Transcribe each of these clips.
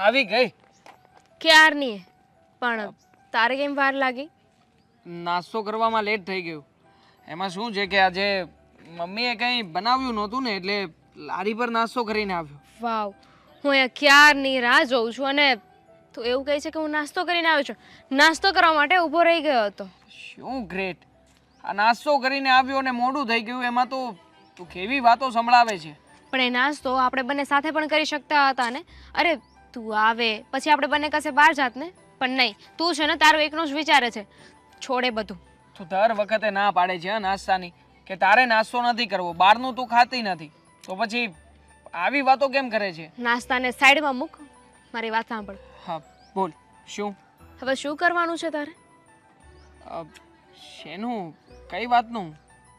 આવી ગઈ. ક્યારની પણ તારે કેમ વાર લાગી? નાસ્તો કરવામાં લેટ થઈ ગયું. એમાં શું છે કે આજે મમ્મીએ કંઈ બનાવ્યું નહોતું ને એટલે લારી પર નાસ્તો કરીને આવ્યો. વાવ, હું અહીંયા ક્યારની રાહ જોઉં છું અને તું એવું કહે છે કે હું નાસ્તો કરીને આવ્યો છું. નાસ્તો કરવા માટે ઊભો રહી ગયો હતો. શું ગ્રેટ! આ નાસ્તો કરીને આવ્યો ને મોડું થઈ ગયું એમાં તો તું કેવી વાતો સંભળાવે છે. પણ એ નાસ્તો આપણે બંને સાથે પણ કરી શકતા હતા ને. અરે તું આવે પછી આપણે બંને કશે બહાર જાત ને. પણ નહીં, તું છે ને તારું એકનું જ વિચારે છે. છોડે બધું. તું દર વખતે ના પાડે છે નાસ્તાની કે તારે નાસ્તો નથી કરવો, બહારનું તું ખાતી નથી, તો પછી આવી વાતો કેમ કરે છે? નાસ્તાને સાઈડમાં મૂક, મારી વાત સાંભળ. હા બોલ. શું? હવે શું કરવાનું છે તારે? શેનું? કઈ વાતનું?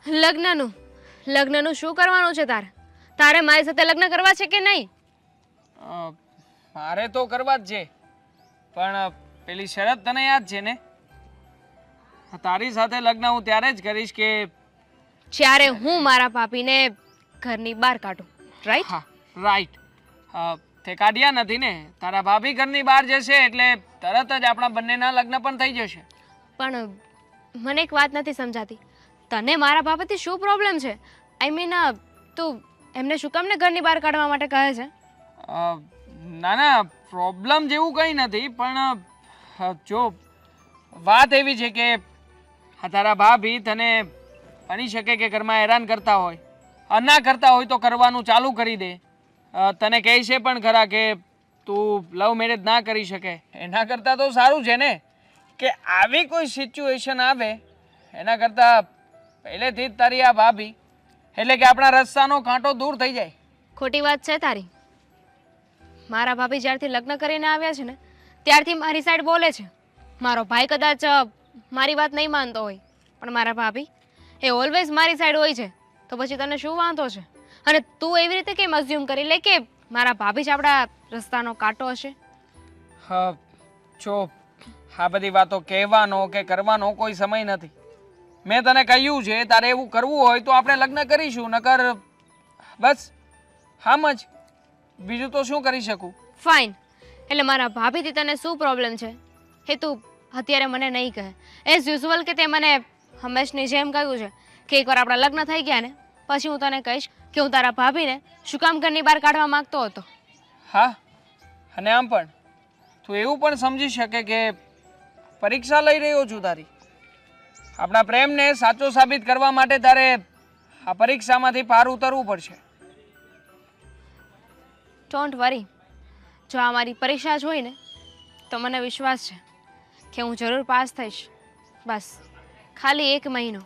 લગ્નનું. લગ્નનું શું કરવાનું છે તારે? તારે મારી સાથે લગ્ન કરવા છે કે નહીં? મારે તો કરવા જ છે, પણ પેલી શરત તને યાદ છે ને? તારી સાથે લગ્ન હું ત્યારે જ કરીશ કે જ્યારે હું મારા ભાભીને ઘરની બહાર કાઢું. રાઈટ? હા રાઈટ. તે કાઢ્યા નથી ને. તારા ભાભી ઘરની બહાર જશે એટલે તરત જ આપણા બંનેના લગ્ન પણ થઈ જશે. પણ મને એક વાત નથી સમજાતી, તને મારા બાબતથી શું પ્રોબ્લેમ છે? આઈ મીન તું એમને શું કામ ને ઘરની બહાર કાઢવા માટે કહે છે? ના ના, પ્રોબ્લેમ જેવું કંઈ નથી, પણ જો વાત એવી છે કે તારા ભાભી તને બની શકે કે ઘરમાં હેરાન કરતા હોય, ના કરતા હોય તો કરવાનું ચાલુ કરી દે. તને કહે છે પણ ખરા કે તું લવ મેરેજ ના કરી શકે. એના કરતાં તો સારું છે ને કે આવી કોઈ સિચ્યુએશન આવે એના કરતાં પહેલેથી જ તારી આ ભાભી એટલે કે આપણા રસ્તાનો કાંટો દૂર થઈ જાય. ખોટી વાત છે તારી. મારા ભાભી જ્યારથી લગ્ન કરીને આવ્યા છે ને ત્યારથી મારી સાઈડ બોલે છે. મારો ભાઈ કદાચ મારી વાત નહીં માનતો હોય, પણ મારા ભાભી એ ઓલવેઝ મારી સાઈડ હોય છે. તો પછી તને શું વાંધો છે? અને તું એવી રીતે કેમ અઝ્યુમ કરી લે કે મારા ભાભી જ આપણા રસ્તાનો કાંટો હશે? જો આ બધી વાતો કહેવાનો કે કરવાનો કોઈ સમય નથી. મેં તને કહ્યું છે તારે એવું કરવું હોય તો આપણે લગ્ન કરીશું, નકર બસ આમ જ. બીજું તો શું કરી શકું? ફાઇન. એટલે મારા ભાભીથી તને શું પ્રોબ્લેમ છે એ તું અત્યારે મને નહીં કહે. એઝ યુઝ્યુઅલ કે તે મને હંમેશની જેમ કહ્યું છે કે એકવાર આપણા લગ્ન થઈ ગયા ને પછી હું તને કહીશ કે હું તારા ભાભીને શું કામ ઘરની બહાર કાઢવા માંગતો હતો. હા, અને આમ પણ તું એવું પણ સમજી શકે કે પરીક્ષા લઈ રહ્યો છું તારી. આપણા પ્રેમને સાચો સાબિત કરવા માટે તારે આ પરીક્ષામાંથી પાર ઉતરવું પડશે. Don't worry. જો આ મારી પરીક્ષા જ હોય ને તો મને વિશ્વાસ છે કે હું જરૂર પાસ થઈશ. બસ ખાલી 1 મહિનો.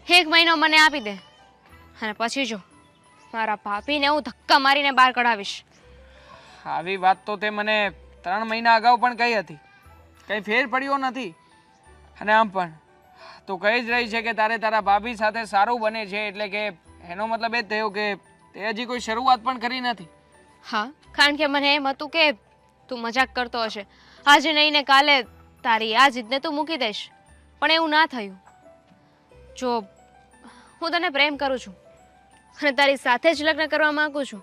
1 મહિનો મને આપી દે અને પછી જો મારા ભાભીને હું ધક્કા મારીને બહાર કઢાવીશ. આવી વાત તો તે મને 3 મહિના અગાઉ પણ કહી હતી. કંઈ ફેર પડ્યો નથી. અને આમ પણ તું કહી જ રહી છે કે તારે તારા ભાભી સાથે સારું બને છે, એટલે કે એનો મતલબ એ જ થયો કે તે હજી કોઈ શરૂઆત પણ કરી નથી. હા, કારણ કે મને એમ હતું કે તું મજાક કરતો હશે. આજે નહીં ને કાલે તારી આ જીદને તું મૂકી દઈશ, પણ એવું ના થયું. જો હું તને પ્રેમ કરું છું અને તારી સાથે જ લગ્ન કરવા માંગુ છું,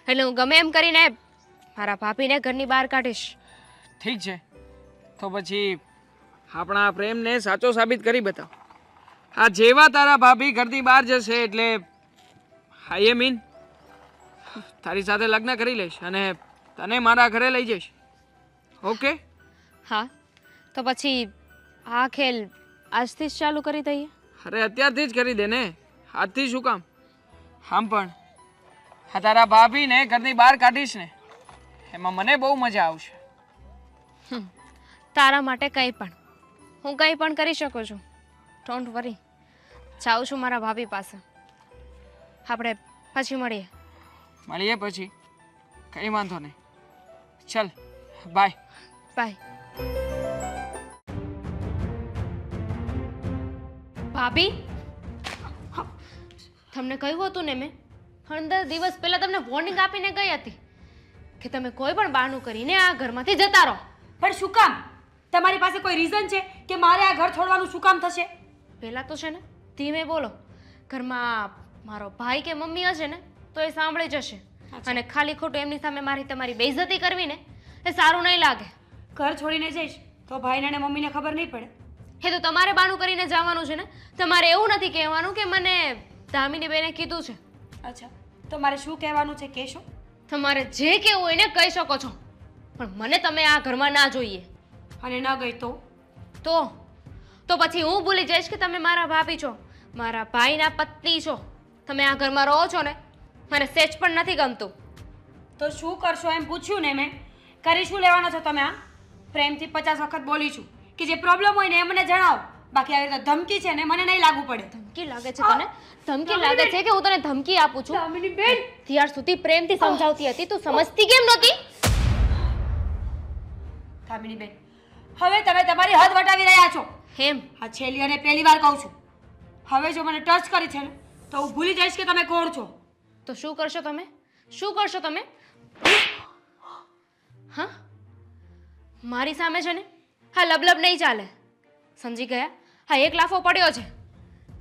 એટલે હું ગમે એમ કરીને મારા ભાભીને ઘરની બહાર કાઢીશ. ઠીક છે, તો પછી આપણા પ્રેમને સાચો સાબિત કરી બતાવ. આ જેવા તારા ભાભી ઘરની બહાર જશે એટલે આઈ મીન તારી સાથે લગ્ન કરી લઈશ અને તને મારા ઘરે લઈ જઈશ. ઓકે? હા, તો પછી આ ખેલ આજથી જ ચાલુ કરી દઈએ. અરે અત્યારથી જ કરી દે ને, આજથી શું કામ? આમ પણ આ તારા ભાભીને ઘરની બહાર કાઢીશ ને એમાં મને બહુ મજા આવશે. તારા માટે કંઈ પણ હું કંઈ પણ કરી શકું છું. Don't worry. જાઉં છું મારા ભાભી પાસે. આપણે પછી મળીએ. મળીએ પછી, કંઈ વાંધો નહીં. ચલ બાય. બાય. ભાભી, તમને કહ્યું હતું ને મેં 15 દિવસ પહેલા તમને વોર્નિંગ આપીને ગઈ હતી કે તમે કોઈ પણ બહાનું કરીને આ ઘરમાંથી જતા રહો. પણ શું કામ? તમારી પાસે કોઈ રીઝન છે કે મારે આ ઘર છોડવાનું શું કામ થશે? પહેલાં તો છે ને ધીમે બોલો. ઘરમાં મારો ભાઈ કે મમ્મી હશે ને તો એ સાંભળી જશે. અને ખાલી ખોટું એમની સામે મારી તમારી બેઇજ્જતી કરવી ને એ સારું નહીં લાગે. ઘર છોડીને જઈશ તો ભાઈને અને મમ્મીને ખબર નહીં પડે. એ તો તમારે બાનું કરીને જવાનું છે ને. તમારે એવું નથી કહેવાનું કે મને દામિની બેને કીધું છે. અચ્છા, તો મારે શું કહેવાનું છે કહેશો? તમારે જે કહેવું હોય ને કહી શકો છો, પણ મને તમે આ ઘરમાં ના જોઈએ. અને ન ગઈ તો પછી હું ભૂલી જઈશ કે તમે મારા ભાભી છો, મારા ભાઈના પત્ની છો. તમે આ ઘરમાં રહો છો ને, મને સેજ પણ નથી ગમતું. તો શું કરશો એમ પૂછ્યું ને મેં. કરી શું લેવાનો છો તમે? આ પ્રેમથી 50 વખત બોલી છું કે જે પ્રોબ્લેમ હોય ને એ મને જણાવો. બાકી આવી રીતે ધમકી છે ને મને નહીં લાગુ પડે. ધમકી લાગે છે તને? ધમકી લાગે છે કે હું તને ધમકી આપું છું? દામિની બેન, ત્યાર સુધી પ્રેમથી સમજાવતી હતી, તું સમજતી કેમ નહોતી? દામિની બેન, હવે તમે તમારી હદ વટાવી રહ્યા છો. હેમ, આ છેલ્લી અને પહેલી વાર કહું છું. હવે જો મને ટચ કરી છે ને તો હું ભૂલી જઈશ કે તમે કોણ છો. તો શું કરશો તમે? શું કરશો તમે? હા, મારી સામે છે ને હા લબલબ નહીં ચાલે, સમજી ગયા? હા, એક લાફો પડ્યો છે.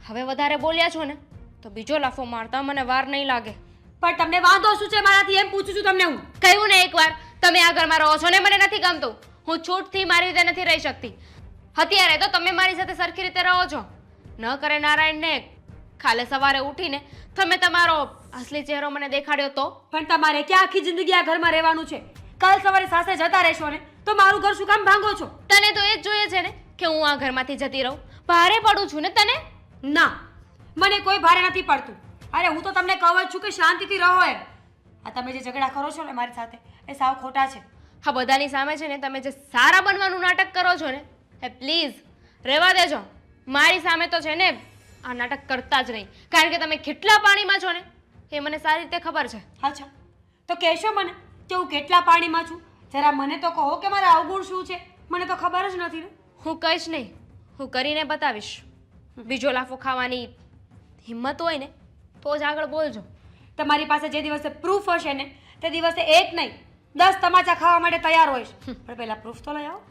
હવે વધારે બોલ્યા છો ને તો બીજો લાફો મારતા મને વાર નહીં લાગે. પણ તમને વાંધો શું છે મારાથી એમ પૂછું છું તમને હું. કહ્યું ને એકવાર, તમે આ ઘરમાં રહો છો ને મને નથી ગમતું. હું છૂટથી મારી રીતે નથી રહી શકતી. અત્યારે તો તમે મારી સાથે સરખી રીતે રહો છો. ન કરે નારાયણને કાલે સવારે ઉઠીને તમે તમારો અસલી ચહેરો મને દેખાડ્યો તો? પણ તમારે ક્યાં આખી જિંદગી આ ઘરમાં રહેવાનું છે? કાલ સવારે સાસરે જતા રહેશો ને તો મારું ઘર શું કામ ભાંગો છો? તને તો એ જ જોઈએ છે ને કે હું આ ઘરમાંથી જતી રહું? ભારે પડું છું ને તને? ના, મને કોઈ ભારે નથી પડતું. અરે હું તો તમને કહું જ છું કે શાંતિથી રહો એમ. આ તમે જે ઝઘડા કરો છો ને મારી સાથે એ સાવ ખોટા છે. હા, બધાની સામે છે ને તમે જે સારા બનવાનું નાટક કરો છો ને એ પ્લીઝ રહેવા દેજો. મારી સામે તો છે ને આ નાટક કરતા જ નહીં, કારણ કે તમે કેટલા પાણીમાં છો ને એ મને સારી રીતે ખબર છે. અચ્છા, તો કહેશો મને કે હું કેટલા પાણીમાં છું? જરા મને તો કહો કે મારા અવગુણ શું છે. મને તો ખબર જ નથી ને. હું કહીશ નહીં, હું કરીને બતાવીશ. બીજો લાફો ખાવાની હિંમત હોય ને તો જ આગળ બોલજો. તમારી પાસે જે દિવસે પ્રૂફ હશે ને તે દિવસે એક નહીં 10 તમાચા ખાવા માટે તૈયાર હોઈશ. પણ પહેલા પ્રૂફ તો લઈ આવો.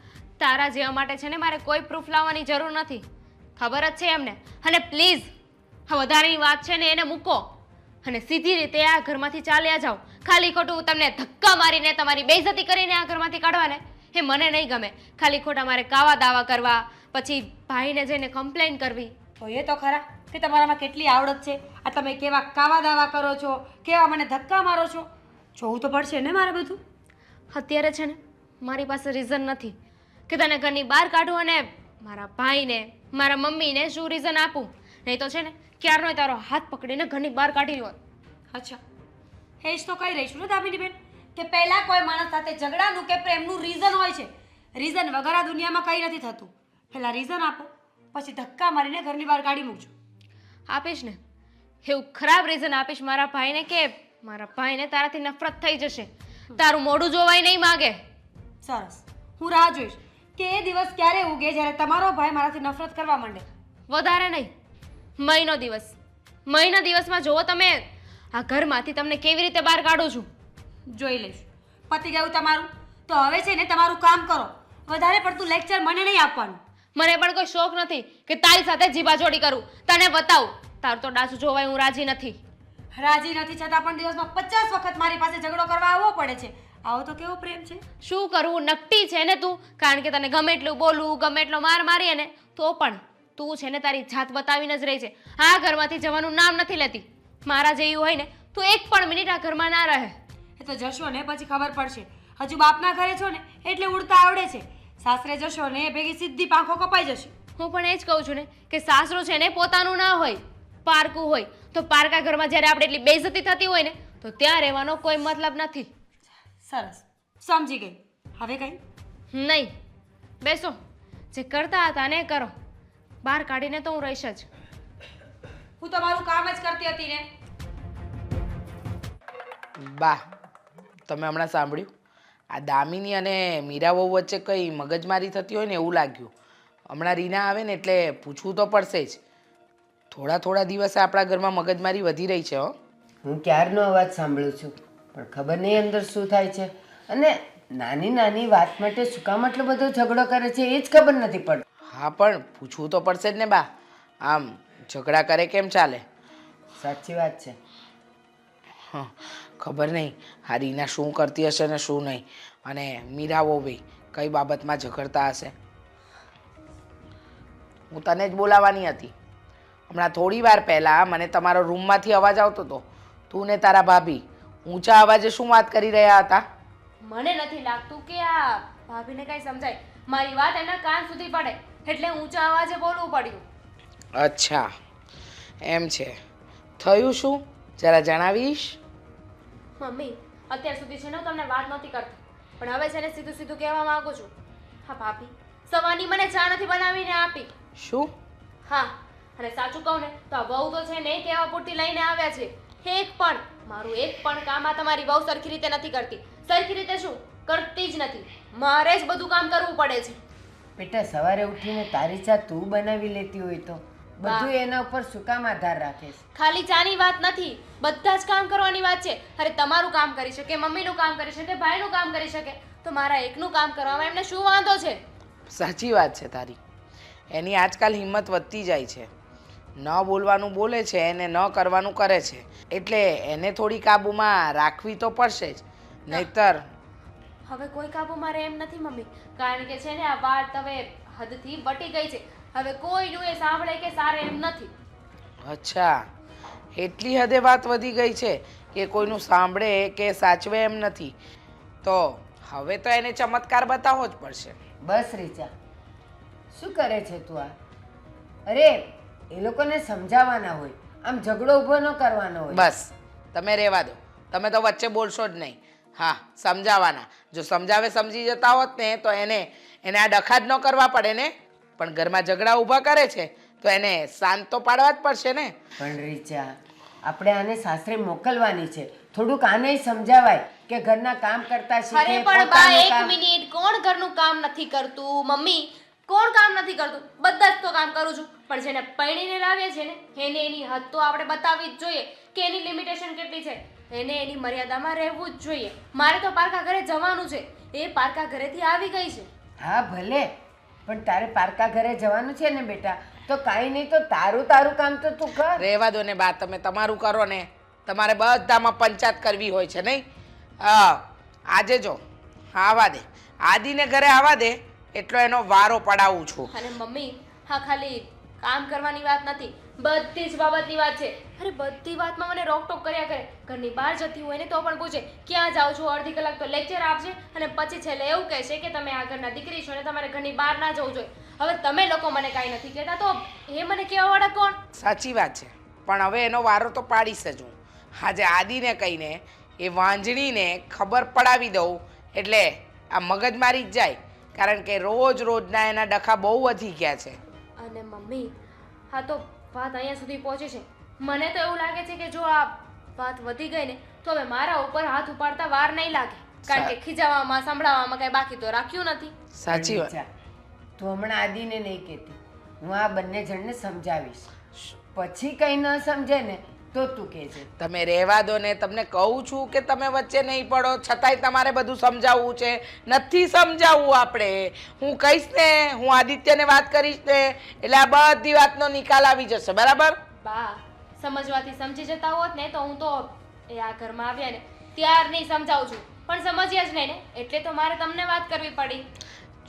તારા જેવા માટે છે ને મારે કોઈ પ્રૂફ લાવવાની જરૂર નથી, ખબર જ છે એમને. અને પ્લીઝ હા વધારેની વાત છે ને એને મૂકો અને સીધી રીતે આ ઘરમાંથી ચાલ્યા જાઓ. ખાલી ખોટું તમને ધક્કા મારીને તમારી બેઇજ્જતી કરીને આ ઘરમાંથી કાઢવાને એ મને નહીં ગમે. ખાલી ખોટા મારે કાવા દાવા કરવા, પછી ભાઈને જઈને કમ્પ્લેન કરવી. તો એ તો ખરા કે તમારામાં કેટલી આવડત છે. આ તમે કેવા કાવા દાવા કરો છો, કેવા મને ધક્કા મારો છો. જોવું તો પડશે ને મારે બધું. અત્યારે છે ને મારી પાસે રીઝન નથી કે તને ઘરની બહાર કાઢું અને મારા ભાઈને મારા મમ્મીને શું રીઝન આપું. નહીં તો છે ને ક્યારનો તારો હાથ પકડીને ઘરની બહાર કાઢી હોત. અચ્છા, એ જ તો કહી રહીશું ને દામિની બેન કે પહેલા કોઈ માણસ સાથે ઝઘડાનું કે પ્રેમનું રીઝન હોય છે. રીઝન વગર આ દુનિયામાં કંઈ નથી થતું. પહેલા રીઝન આપો, પછી ધક્કા મારીને ઘરની બહાર કાઢી મૂકજો. આપીશ ને એવું ખરાબ રીઝન આપીશ મારા ભાઈને કે મારા ભાઈને તારાથી નફરત થઈ જશે, તારું મોઢું જોવાય નહીં માગે. સરસ, હું રાહ જોઈશ કે એ દિવસ ક્યારે ઉગે જ્યારે તમારો ભાઈ મારાથી નફરત કરવા માંડે. વધારે નહીં, મહિનો દિવસમાં જુઓ તમે આ ઘરમાંથી તમને કેવી રીતે બહાર કાઢું છું. જોઈ લઈશ. પતી ગયું તમારું તો હવે છે ને તમારું કામ કરો. વધારે પડતું લેક્ચર મને નહીં આપવાનું. મને પણ કોઈ શોખ નથી કે તારી સાથે જીભાજોડી કરું, તને બતાવું. તારું તો ડાસું જોવાય હું રાજી નથી. રાજી નથી છતાં પણ દિવસમાં 50 વખત મારી પાસે ઝઘડો કરવા આવવો પડે છે. આવો તો કેવો પ્રેમ છે. શું કરવું, નકટી છે ને તું. કારણ કે તને ગમે એટલું બોલવું, ગમે એટલો માર મારીએ ને તો પણ તું છે ને તારી જાત બતાવીને જ રહી છે. આ ઘરમાંથી જવાનું નામ નથી લેતી. મારા જેવી હોય ને તું એક પણ મિનિટ આ ઘરમાં ના રહે. એ તો જશો ને પછી ખબર પડશે. હજુ બાપના ઘરે છો ને એટલે ઉડતા આવડે છે. સાસરે જશો ને એ ભેગી સીધી પાંખો કપાઈ જશે. હું પણ એ જ કહું છું ને કે સાસરું છે ને પોતાનું ના હોય, પારકું હોય. તો પારકા ઘરમાં જ્યારે આપણે એટલી બેઇજ્જતી થતી હોય ને તો ત્યાં રહેવાનો કોઈ મતલબ નથી. સરસ, સમજી ગઈ. હવે કઈ નહીં, બેસો. જે કરતા હતા ને કરો. બહાર કાઢીને તો હું રહીશ જ. હું તમારું કામ જ કરતી હતી ને. બા, તમે હમણાં સાંભળ્યું? આ દામિની અને મીરા વહુ વચ્ચે કંઈ મગજમારી થતી હોય ને એવું લાગ્યું. હમણાં રીના આવે ને એટલે પૂછવું તો પડશે જ. થોડા દિવસે આપણા ઘરમાં મગજમારી વધી રહી છે. હું ક્યારનો અવાજ સાંભળું છું પણ ખબર નહીં અંદર શું થાય છે. અને નાની નાની વાત માટે શું કામ આટલો બધો ઝઘડો કરે છે એ જ ખબર નથી પડતી. હા, પણ પૂછવું તો પડશે જ ને બા. આમ ઝઘડા કરે કેમ ચાલે? સાચી વાત છે. હા, ખબર નહીં આ રીના શું કરતી હશે ને શું નહીં. અને મીરાવો ભાઈ કઈ બાબતમાં ઝઘડતા હશે. હું તને જ બોલાવવાની હતી. હમણાં થોડી વાર પહેલાં મને તમારો રૂમમાંથી અવાજ આવતો હતો. તું ને તારા ભાભી ઊંચા અવાજે શું વાત કરી રહ્યા હતા? મને નથી લાગતું કે આ ભાભીને કઈ સમજાય. મારી વાત એના કાન સુધી પડે એટલે ઊંચા અવાજે બોલવું પડ્યું. અચ્છા એમ છે. થયું શું જરા જણાવીશ? મમ્મી અત્યાર સુધી છે ને હું તમને વાત નહોતી કરતી, પણ હવે છે ને સીધું સીધું કહેવા માંગુ છું. હા ભાભી, સવારની મને ચા નથી બનાવીને આપી. શું? હા, અને સાચું કહું ને તો આ વહુ તો છે ને કહેવા પૂરતી લઈને આવ્યા છે. મારું એક પણ કામ આ તમારી વહુ સરખી રીતે નથી કરતી. સરખી રીતે શું કરતી જ નથી. મારે જ બધું કામ કરવું પડે છે. બેટા સવારે ઉઠીને તારી ચા તું બનાવી લેતી હોય તો બધું એના ઉપર શું કામ આધાર રાખે છે? ખાલી ચાની વાત નથી, બધા જ કામ કરવાની વાત છે. અરે તમારું કામ કરી શકે, મમ્મીનું કામ કરી શકે, ભાઈનું કામ કરી શકે, તો મારા એકનું કામ કરવામાં એમને શું વાંધો છે? સાચી વાત છે તારી. એની આજકાલ હિંમત વધતી જાય છે. ન બોલવાનું બોલે છે એને ન કરવાનું કરે છે. એટલે એને થોડી કાબૂમાં રાખવી તો પડશે જ, નહીતર હવે કોઈ કાબૂમાં રહે એમ નથી મમ્મી, કારણ કે છે ને આ વાત હવે હદથી વટી ગઈ છે. હવે કોઈનું એ સાંભળે કે સારે એમ નથી. અચ્છા એટલી હદે વાત વધી ગઈ છે કે કોઈનું સાંભળે કે સાચવે એમ નથી. તો હવે તો એને ચમત્કાર બતાવવો જ પડશે. બસ રીચા, શું કરે છે તું આ? અરે એ લોકોને સમજાવવાના હોય, આમ ઝઘડો ઊભો ન કરવાનો હોય. બસ તમે રહેવા દો, તમે તો વચ્ચે બોલશો જ નહીં. હા સમજાવવાના, જો સમજાવે સમજી જતા હોત ને તો એને આ ડખા જ ન કરવા પડે ને. પણ ઘરમાં ઝઘડા ઊભા કરે છે તો એને શાંત તો પાડવા જ પડશે ને. પણ રીચા, આપણે આને સાસરે મોકલવાની છે, થોડુંક આને સમજાવાય કે ઘરના કામ કરતા અરે શીખે. પણ બા પોતાનું એક કામ. મિનિટ, કોણ ઘરનું કામ નથી કરતું? મમ્મી, કોણ કામ નથી કરતું? બધા જ તો કામ કરું છું. પણ જેને પૈણીને લાવ્યા છે ને એને એની હદ તો આપણે બતાવવી જ જોઈએ કે એની લિમિટેશન કેટલી છે. એને એની મર્યાદામાં રહેવું જ જોઈએ. મારે તો પારકા ઘરે જવાનું છે, એ પારકા ઘરેથી આવી ગઈ છે. હા ભલે, પણ તારે પારકા ઘરે જવાનું છે ને બેટા, તો કાંઈ નહીં તો તારું કામ તો તું કર. રહેવા દો ને બા, તમે તમારું કરો ને. તમારે બધામાં પંચાયત કરવી હોય છે નહીં? હા આજે જો આવવા દે, આદિને ઘરે આવવા દે એટલો એનો વારો પડાવું છું. અને મમ્મી, હા ખાલી કામ કરવાની વાત નથી, બધી જ બાબતની વાત છે. અરે બધી વાતમાં મને રોકટોક કર્યા કરે. ઘરની બહાર જતી હોય ને તો પણ પૂછે ક્યાં જાઓ છો, અડધી કલાક તો લેક્ચર આપશે અને પછી છેલ્લે એવું કહેશે કે તમે આ ઘરના દીકરી છો ને તમારે ઘરની બહાર ના જવું જોઈએ. હવે તમે લોકો મને કાંઈ નથી કહેતા તો એ મને કહેવાવાળા કોણ? સાચી વાત છે, પણ હવે એનો વારો તો પાડીશ જ હું. આજે આદિને કહીને એ વાંજણીને ખબર પડાવી દઉં એટલે આ મગજમારી જ જાય. કારણ કે રોજના એના ડખા બહુ વધી ગયા છે. અને મમ્મી, હા તો વાત અહીંયા સુધી પહોંચી છે. મને તો એવું લાગે છે કે જો આ વાત વધી ગઈ ને તો હવે મારા ઉપર હાથ ઉપાડતા વાર નહીં લાગે, કારણ કે ખીજાવામાં સંભળાવવામાં કઈ બાકી તો રાખ્યું નથી. સાચી વાત. રીચા, તું હમણાં આદિને નહીં કહેતી, હું આ બંને જણને સમજાવીશ. પછી કંઈ ન સમજે ને તો તું કહેજે. તમે રહેવા દો ને, તમને કહું છું કે તમે વચ્ચે નહીં પડો, છતાંય તમારે બધું સમજાવવું છે. નથી સમજાવવું આપણે. હું કહીશ ને, હું આદિત્યને વાત કરીશ ને એટલે આ બધી વાતનો નિકાલ આવી જશે. બરાબર? બા, સમજવાથી સમજી જતા હોત ને તો હું તો એ આ ઘરમાં આવ્યા ને ત્યારની સમજાવું છું, પણ સમજ્યા જ નહીં ને એટલે તો મારે તમને વાત કરવી પડી.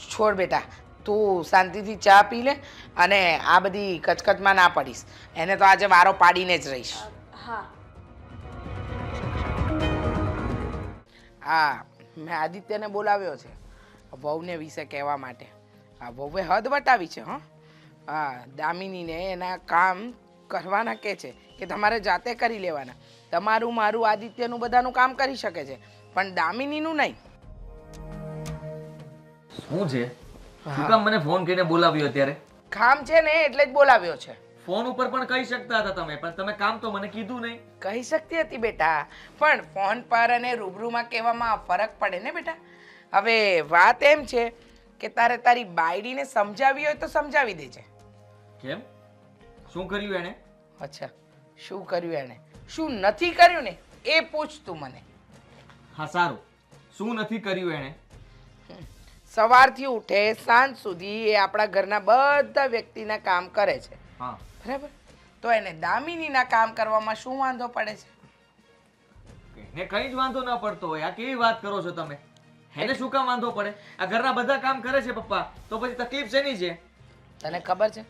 છોડ બેટા, તું શાંતિથી ચા પી લે અને આ બધી કચકચમાં ના પડીશ. એને તો આજે વારો પાડીને જ રહીશ. હા, હા મેં આદિત્યને બોલાવ્યો છે વહુને વિશે કહેવા માટે. આ વહુએ હદ વટાવી છે. હા દામિનીને એના કામ કરવાના કહે છે કે તમારે જાતે કરી લેવાના. તમારું મારું આદિત્યનું બધાનું કામ કરી શકે છે પણ દામિનીનું નહીં. શું છે? શું કામ મને ફોન કરીને બોલાવ્યો અત્યારે? કામ છે ને એટલે જ બોલાવ્યો છે. ફોન ઉપર પણ કહી શકતા હતા તમે, પણ તમે કામ તો મને કીધું નહીં. કહી શકતી હતી બેટા, પણ ફોન પર અને રૂબરૂમાં કહેવામાં ફરક પડે ને બેટા. હવે વાત એમ છે કે તારે તારી બાયડીને સમજાવી હોય તો સમજાવી દેજે. કેમ? શું કર્યું એણે? અચ્છા, શું કર્યું એણે? શું નથી કર્યું ને એ પૂછ તું મને. હા સારું, શું નથી કર્યું એણે? સવારથી ઉઠે સાંજ સુધી એ આપણા ઘરના બધા વ્યક્તિના કામ કરે છે. હા બરાબર? તો એને દામિનીના કામ કરવામાં શું વાંધો પડે છે? એને કઈ જ વાંધો ના પડતો હોય. આ કેવી વાત કરો છો તમે? એને શું કામ વાંધો પડે? આ ઘરના બધા કામ કરે છે પપ્પા, તો પછી તકલીફ શેની છે? તને ખબર છે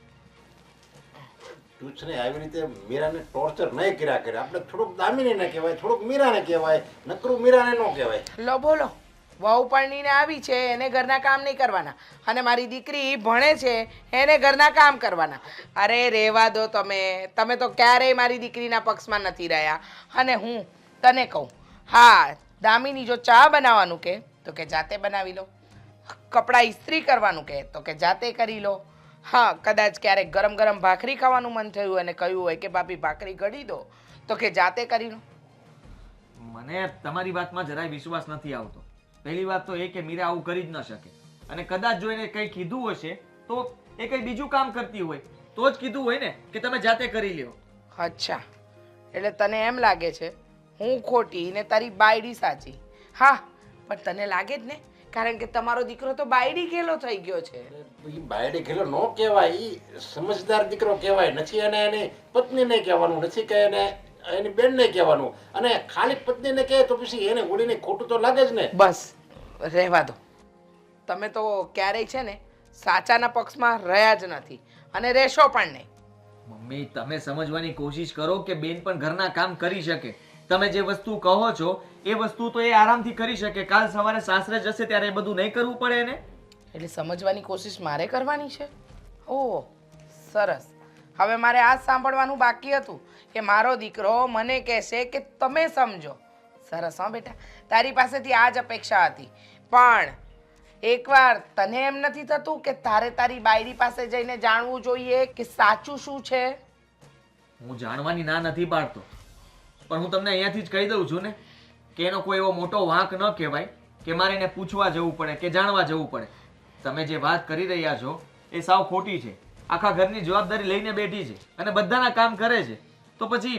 તું છે ને આવી રીતે મીરાને ટોર્ચર નહીં કર્યા કરે. આપણે થોડુંક દામિનીને કહેવાય, થોડુંક મીરાને કહેવાય, નકરું મીરાને ન કહેવાય. લો બોલો વહુ પરણીને આવી છે એને ઘરના કામ નહીં કરવાના અને મારી દીકરી ભણે છે એને ઘરના કામ કરવાના. અરે રહેવા દો તમે તો ક્યારેય મારી દીકરીના પક્ષમાં નથી રહ્યા. અને હું તને કહું, હા દામિની જો ચા બનાવવાનું કે તો કે જાતે બનાવી લો, કપડાં ઇસ્ત્રી કરવાનું કે તો કે જાતે કરી લો. હા કદાચ ક્યારેક ગરમ ગરમ ભાખરી ખાવાનું મન થયું અને કહ્યું હોય કે ભાભી ભાખરી ઘડી દો તો કે જાતે કરી લો. મને તમારી વાતમાં જરાય વિશ્વાસ નથી આવતો. પહેલી વાત તો એ કે મીરા આવું કરી જ ન શકે, અને કદાચ જો એને કંઈ કીધું હશે તો એ કંઈ બીજું કામ કરતી હોય તો જ કીધું હોય ને કે તમે જાતે કરી લ્યો. અચ્છા એટલે તને એમ લાગે છે હું ખોટી ને તારી બાયડી સાચી? હા પણ તને લાગે જ ને, કારણ કે તમારો દીકરો તો બાયડી ગેલો થઈ ગયો છે. એ બાયડી ઘેલો ન કહેવાય, એ સમજદાર દીકરો કહેવાય. નથી એને એની પત્નીને કહેવાનું, નથી કે એને એની બેનને કહેવાનું. અને ખાલી પત્નીને કહે તો પછી એને ગોળીને ખોટું તો લાગે જ ને. બસ રહેવા દો, તમે તો ક્યારેય છે ને સાચાના પક્ષમાં રહ્યા જ નથી અને રહેશો પણ નહીં. મમ્મી તમે સમજવાની કોશિશ કરો કે બેન પણ ઘરના કામ કરી શકે. તમે જે વસ્તુ કહો છો એ વસ્તુ તો એ આરામથી કરી શકે. કાલ સવારે સાસરે જશે ત્યારે એ બધું નહીં કરવું પડે એને. એટલે સમજવાની કોશિશ મારે કરવાની છે? ઓહ સરસ. હવે મારે આ જ સાંભળવાનું બાકી હતું કે મારો દીકરો મને કહેશે કે તમે સમજો. સરસ હા બેટા, તારી પાસેથી આ જ અપેક્ષા હતી. પણ એકવાર તને એમ નથી થતું કે તારે તારી બાયડી પાસે જઈને જાણવું જોઈએ કે સાચું શું છે? હું જાણવાની ના નથી પાડતો, પણ હું તમને અહીંયાથી જ કહી દઉં છું ને કે એનો કોઈ એવો મોટો વાંક ન કહેવાય કે મારે એને પૂછવા જવું પડે કે જાણવા જવું પડે. તમે જે વાત કરી રહ્યા છો એ સાવ ખોટી છે. આખા ઘરની જવાબદારી લઈને બેઠી છે અને બધાના કામ કરે છે, તો પછી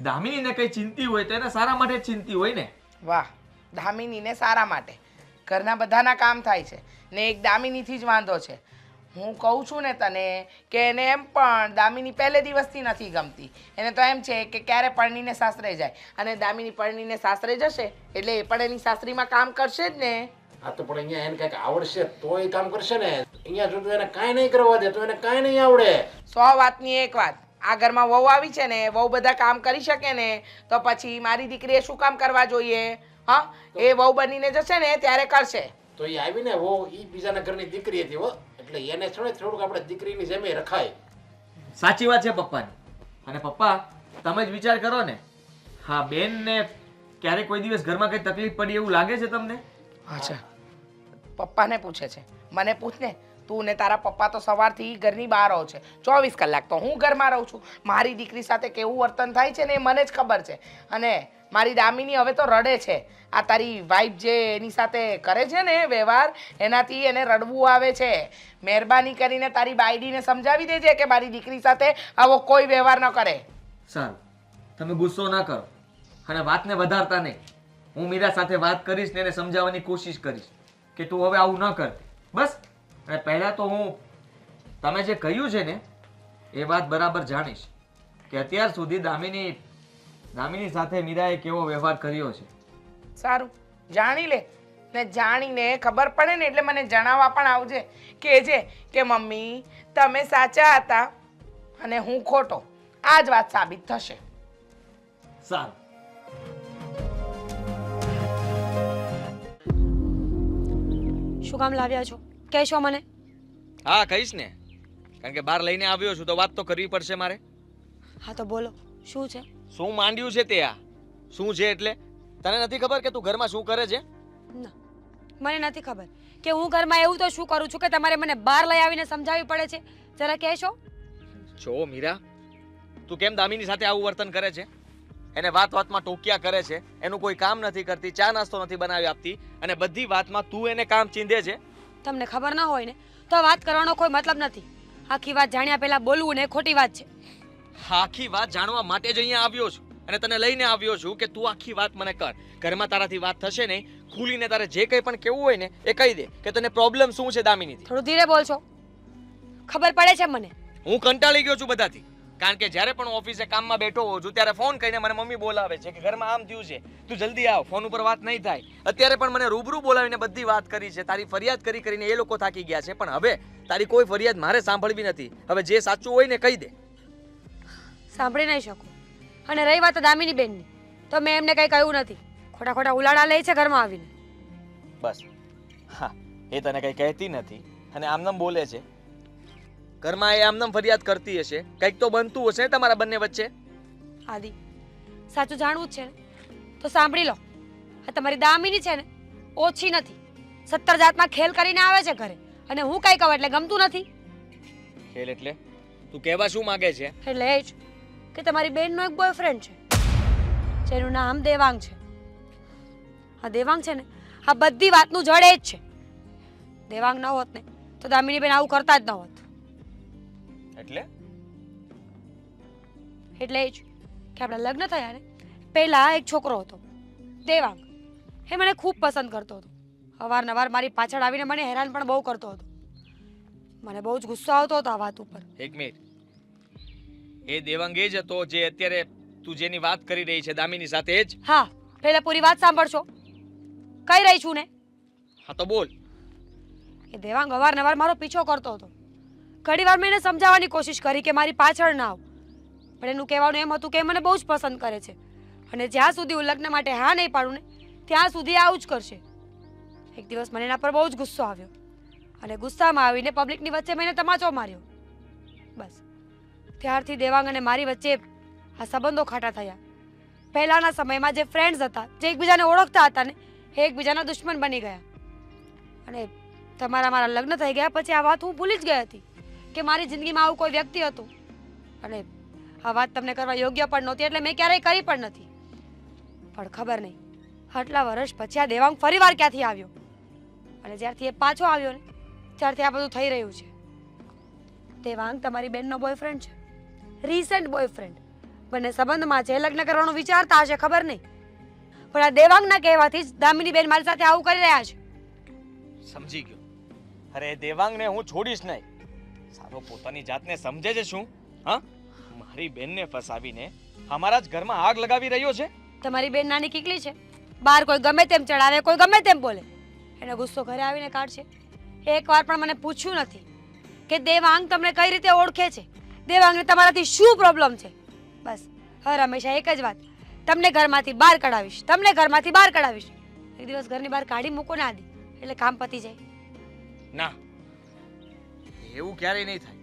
દામિનીને કંઈ ચિંતી હોય તો એના સારા માટે જ ચિંતી હોય ને. વાહ, દામિનીને સારા માટે ઘરના બધાના કામ થાય છે ને એક દામિનીથી જ વાંધો છે. હું કહું છું ને તને કે એને એમ પણ દામિની પહેલે દિવસથી નથી ગમતી. એને તો એમ છે કે ક્યારે પરણીને સાસરે જાય, અને દામિની પરણીને સાસરે જશે એટલે એ પણ એની સાસરીમાં કામ કરશે જ ને. આ તો પણ અહીંયા એને કંઈક આવડશે તો એ કામ કરશે ને. અહીંયા જો તું એને કાંઈ નહીં કરવા દે તો એને કાંઈ નહીં આવડે. 100 વાતની એક વાત, આ ઘરમાં વહુ આવી છે ને, વહુ બધા કામ કરી શકે ને તો પછી મારી દીકરીએ શું કામ કરવા જોઈએ? હા એ વહુ બનીને જશે ને ત્યારે કરશે. તો એ આવીને હો એ બીજાના ઘરની દીકરી હતી હો, એટલે એને થોડુંક આપણે દીકરીની જેમ રખાય. સાચી વાત છે પપ્પાની. અને પપ્પા તમે જ વિચાર કરો ને, હા બેનને ક્યારે કોઈ દિવસ ઘરમાં કઈ તકલીફ પડી એવું લાગે છે તમને? અચ્છા પપ્પાને પૂછે છે, મને પૂછ ને. તું ને તારા પપ્પા તો સવારથી ઘરની બહાર રહો છે, 24 કલાક તો હું ઘરમાં રહું છું. મારી દીકરી સાથે કેવું વર્તન થાય છે ને એ મને જ ખબર છે. અને મારી દામિની હવે તો રડે છે. આ તારી વાઈફ જે એની સાથે કરે છે ને વ્યવહાર, એનાથી એને રડવું આવે છે. મહેરબાની કરીને તારી બાયડીને સમજાવી દેજે કે મારી દીકરી સાથે આવો કોઈ વ્યવહાર ન કરે. સારું, તમે ગુસ્સો ના કરો અને વાતને વધારતા નહીં. હું મીરા સાથે વાત કરીશ ને એને સમજાવવાની કોશિશ કરીશ કે તું હવે આવું ન કરતી. બસ. અને પહેલાં તો હું તમે જે કહ્યું છે ને એ વાત બરાબર જાણીશ કે અત્યાર સુધી દામિની સાથે મીરાએ કેવો વ્યવહાર કર્યો છે. સારું જાણી લે ને, જાણીને ખબર પડે ને એટલે મને જણાવવા પણ આવજે. કહેજે કે મમ્મી તમે સાચા હતા અને હું ખોટો. આ જ વાત સાબિત થશે. સારું. શું કામ લાવ્યા છો કહેશો મને? હા કહીશ ને, કારણ કે બહાર લઈને આવ્યો છું તો વાત તો કરવી પડશે મારે. હા તો બોલો, શું છે? શું માંડ્યું છે તે? આ શું છે એટલે તને નથી ખબર કે તું ઘરમાં શું કરે છે? ના, મને નથી ખબર કે હું ઘરમાં એવું તો શું કરું છું કે તમારે મને બહાર લઈ આવીને સમજાવવી પડે છે. જરા કહેશો? જો મીરા, તું કેમ દામિની સાથે આવું વર્તન કરે છે? એને વાત વાતમાં ટોકિયા કરે છે, એનું કોઈ કામ નથી કરતી, ચા નાસ્તો નથી બનાવી આપતી, અને બધી વાતમાં તું એને કામ ચીંધે છે. તમને ખબર ના હોય ને તો વાત કરવાનો કોઈ મતલબ નથી. આખી વાત જાણ્યા પહેલા બોલવું ને ખોટી વાત છે. આખી વાત જાણવા માટે જ અહીંયા આવ્યો છું અને તને લઈને આવ્યો છું કે તું આખી વાત મને કર. ઘરમાં તારાથી વાત થશે નહીં, ખુલીને તારે જે કંઈ પણ કહેવું હોય ને એ કહી દે કે તને પ્રોબ્લેમ શું છે દામિનીથી. થોડું ધીરે બોલશો, ખબર પડે છે મને. હું કંટાળી ગયો છું બધાથી. કારણ કે જ્યારે પણ હું ઓફિસે કામમાં બેઠો હોઉં છું ત્યારે ફોન કરીને મને મમ્મી બોલાવે છે કે ઘરમાં આમ થયું છે, તું જલ્દી આવ, ફોન ઉપર વાત નહીં થાય. અત્યારે પણ મને રૂબરૂ બોલાવીને બધી વાત કરી છે, તારી ફરિયાદ કરીને એ લોકો થાકી ગયા છે, પણ હવે તારી કોઈ ફરિયાદ મારે સાંભળવી નથી. હવે જે સાચું હોય ને કહી દે. સાંભળી નહીં શકું. અને રહી વાત દામિની બેનની, તો મેં એમને કંઈ કહ્યું નથી. ખોટા ખોટા ઉલાડા લે છે ઘરમાં આવીને. બસ હા, એ તને કંઈ કહેતી નથી અને આમનામ બોલે છે. ઘરમાં એ આમનામ ફરિયાદ કરતી હશે, કંઈક તો બનતું હશે ને તમારા બંને વચ્ચે. આદિ, સાચું જાણવું જ છે ને તો સાંભળી લો. આ તમારી દામિની છે ને ઓછી નથી. 70 જાતમાં ખેલ કરીને આવે છે ઘરે, અને હું કંઈ કહું એટલે ગમતું નથી. ખેલ એટલે તું કહેવા શું માંગે છે? એટલે એ જ કે તમારી બેનનો એક બોયફ્રેન્ડ છે જેનું નામ દેવાંગ છે. આ દેવાંગ છે ને આ બધી વાતનું જડ એ જ છે. દેવાંગ ન હોત ને તો દામિની બેન આવું કરતા જ ન હોત. એટલે એ જ કે આપણા લગ્ન થયા ને પહેલા એક છોકરો હતો દેવાંગ. એ મને ખૂબ પસંદ કરતો હતો. અવારનવાર મારી પાછળ આવીને મને હેરાન પણ બહુ કરતો હતો. મને બહુ જ ગુસ્સો આવતો હતો આ વાત ઉપર. એક મિનિટ, એ દેવાંગ એ જ હતો જે અત્યારે તું જેની વાત કરી રહી છે દામિની સાથે એ જ? હા, પહેલા પૂરી વાત સાંભળશો. કહી રહી છું ને. હા તો બોલ. એ દેવાંગ અવારનવાર મારો પીછો કરતો હતો. ઘણીવાર મેં એને સમજાવવાની કોશિશ કરી કે મારી પાછળ ના આવ, પણ એનું કહેવાનું એમ હતું કે એ મને બહુ જ પસંદ કરે છે અને જ્યાં સુધી હું લગ્ન માટે હા નહીં પાડું ને ત્યાં સુધી આવું જ કરશે. એક દિવસ મને એના પર બહુ જ ગુસ્સો આવ્યો અને ગુસ્સામાં આવીને પબ્લિકની વચ્ચે મેં એને તમાચો માર્યો. બસ ત્યારથી દેવાંગ અને મારી વચ્ચે આ સંબંધો ખાટા થયા. પહેલાના સમયમાં જે ફ્રેન્ડ્સ હતા, જે એકબીજાને ઓળખતા હતા ને, એ એકબીજાના દુશ્મન બની ગયા. અને મારા લગ્ન થઈ ગયા પછી આ વાત હું ભૂલી જ ગઈ હતી કે મારી જિંદગીમાં આવું કોઈ વ્યક્તિ હતું. અને આ વાત તમને કરવા યોગ્ય પણ નહોતી એટલે મેં ક્યારેય કરી પણ નથી. પણ ખબર નહીં આટલા વર્ષ પછી આ દેવાંગ ફરીવાર ક્યાંથી આવ્યો, અને જ્યારથી એ પાછો આવ્યો ને ત્યારથી આ બધું થઈ રહ્યું છે. દેવાંગ તમારી બેનનો બોયફ્રેન્ડ છે, રિસેન્ટ બોયફ્રેન્ડ. બંને સંબંધમાં છે, લગ્ન કરવાનું વિચારતા હશે, ખબર નહીં. પણ આ દેવાંગના કહેવાથી જ દામિની બેન મારી સાથે આવું કરી રહ્યા છે. સમજી ગયો. અરે દેવાંગને હું છોડીશ નહીં. સારો પોતાની જાતને સમજે છે શું? હા, મારી બેનને ફસાવીને અમારા જ ઘરમાં આગ લગાવી રહ્યો છે. તમારી બેન નાની કીકલી છે, બહાર કોઈ ગમે તેમ ચડાવે, કોઈ ગમે તેમ બોલે, એને ગુસ્સો ઘરે આવીને કાઢશે. એકવાર પણ મને પૂછ્યું નથી કે દેવાંગ તમને કઈ રીતે ઓળખે છે, દેવાંગને તમારાથી શું પ્રોબ્લેમ છે. બસ હર હંમેશા એક જ વાત, તમને ઘરમાંથી બહાર કઢાવીશ, તમને ઘરમાંથી બહાર કઢાવીશ. એક દિવસ ઘરની બહાર કાઢી મૂકો ને આદિ, એટલે કામ પતી જાય. ના, એવું ક્યારેય નહીં થાય.